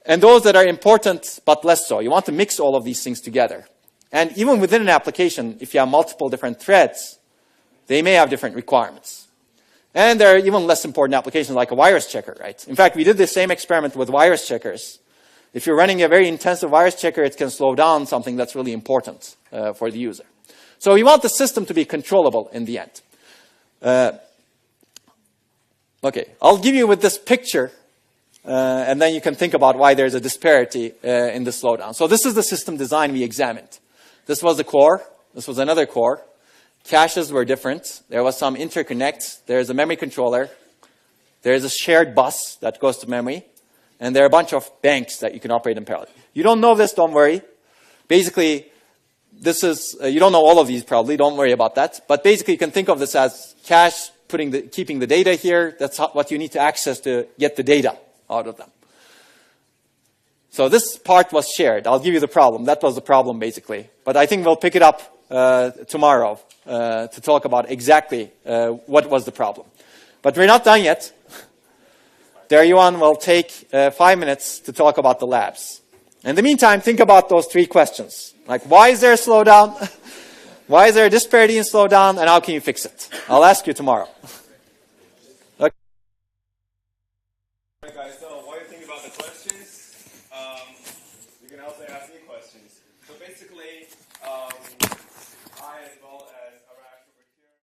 And those that are important, but less so. You want to mix all of these things together. And even within an application, if you have multiple different threads, they may have different requirements. And there are even less important applications like a virus checker, right? In fact, we did the same experiment with virus checkers. If you're running a very intensive virus checker, it can slow down something that's really important for the user. So we want the system to be controllable in the end. Okay, I'll give you with this picture, and then you can think about why there's a disparity in the slowdown. So this is the system design we examined. This was the core. This was another core. Caches were different. There was some interconnect. There's a memory controller. There's a shared bus that goes to memory. And there are a bunch of banks that you can operate in parallel. You don't know this, don't worry. Basically, this is, you don't know all of these probably, don't worry about that. But basically, you can think of this as cache, keeping the data here. That's what you need to access to get the data out of them. So this part was shared. I'll give you the problem. That was the problem, basically. But I think we'll pick it up tomorrow to talk about exactly what was the problem. But we're not done yet. Daryuan will take 5 minutes to talk about the labs. In the meantime, think about those three questions. Like, why is there a slowdown? Why is there a disparity in slowdown? And how can you fix it? I'll ask you tomorrow.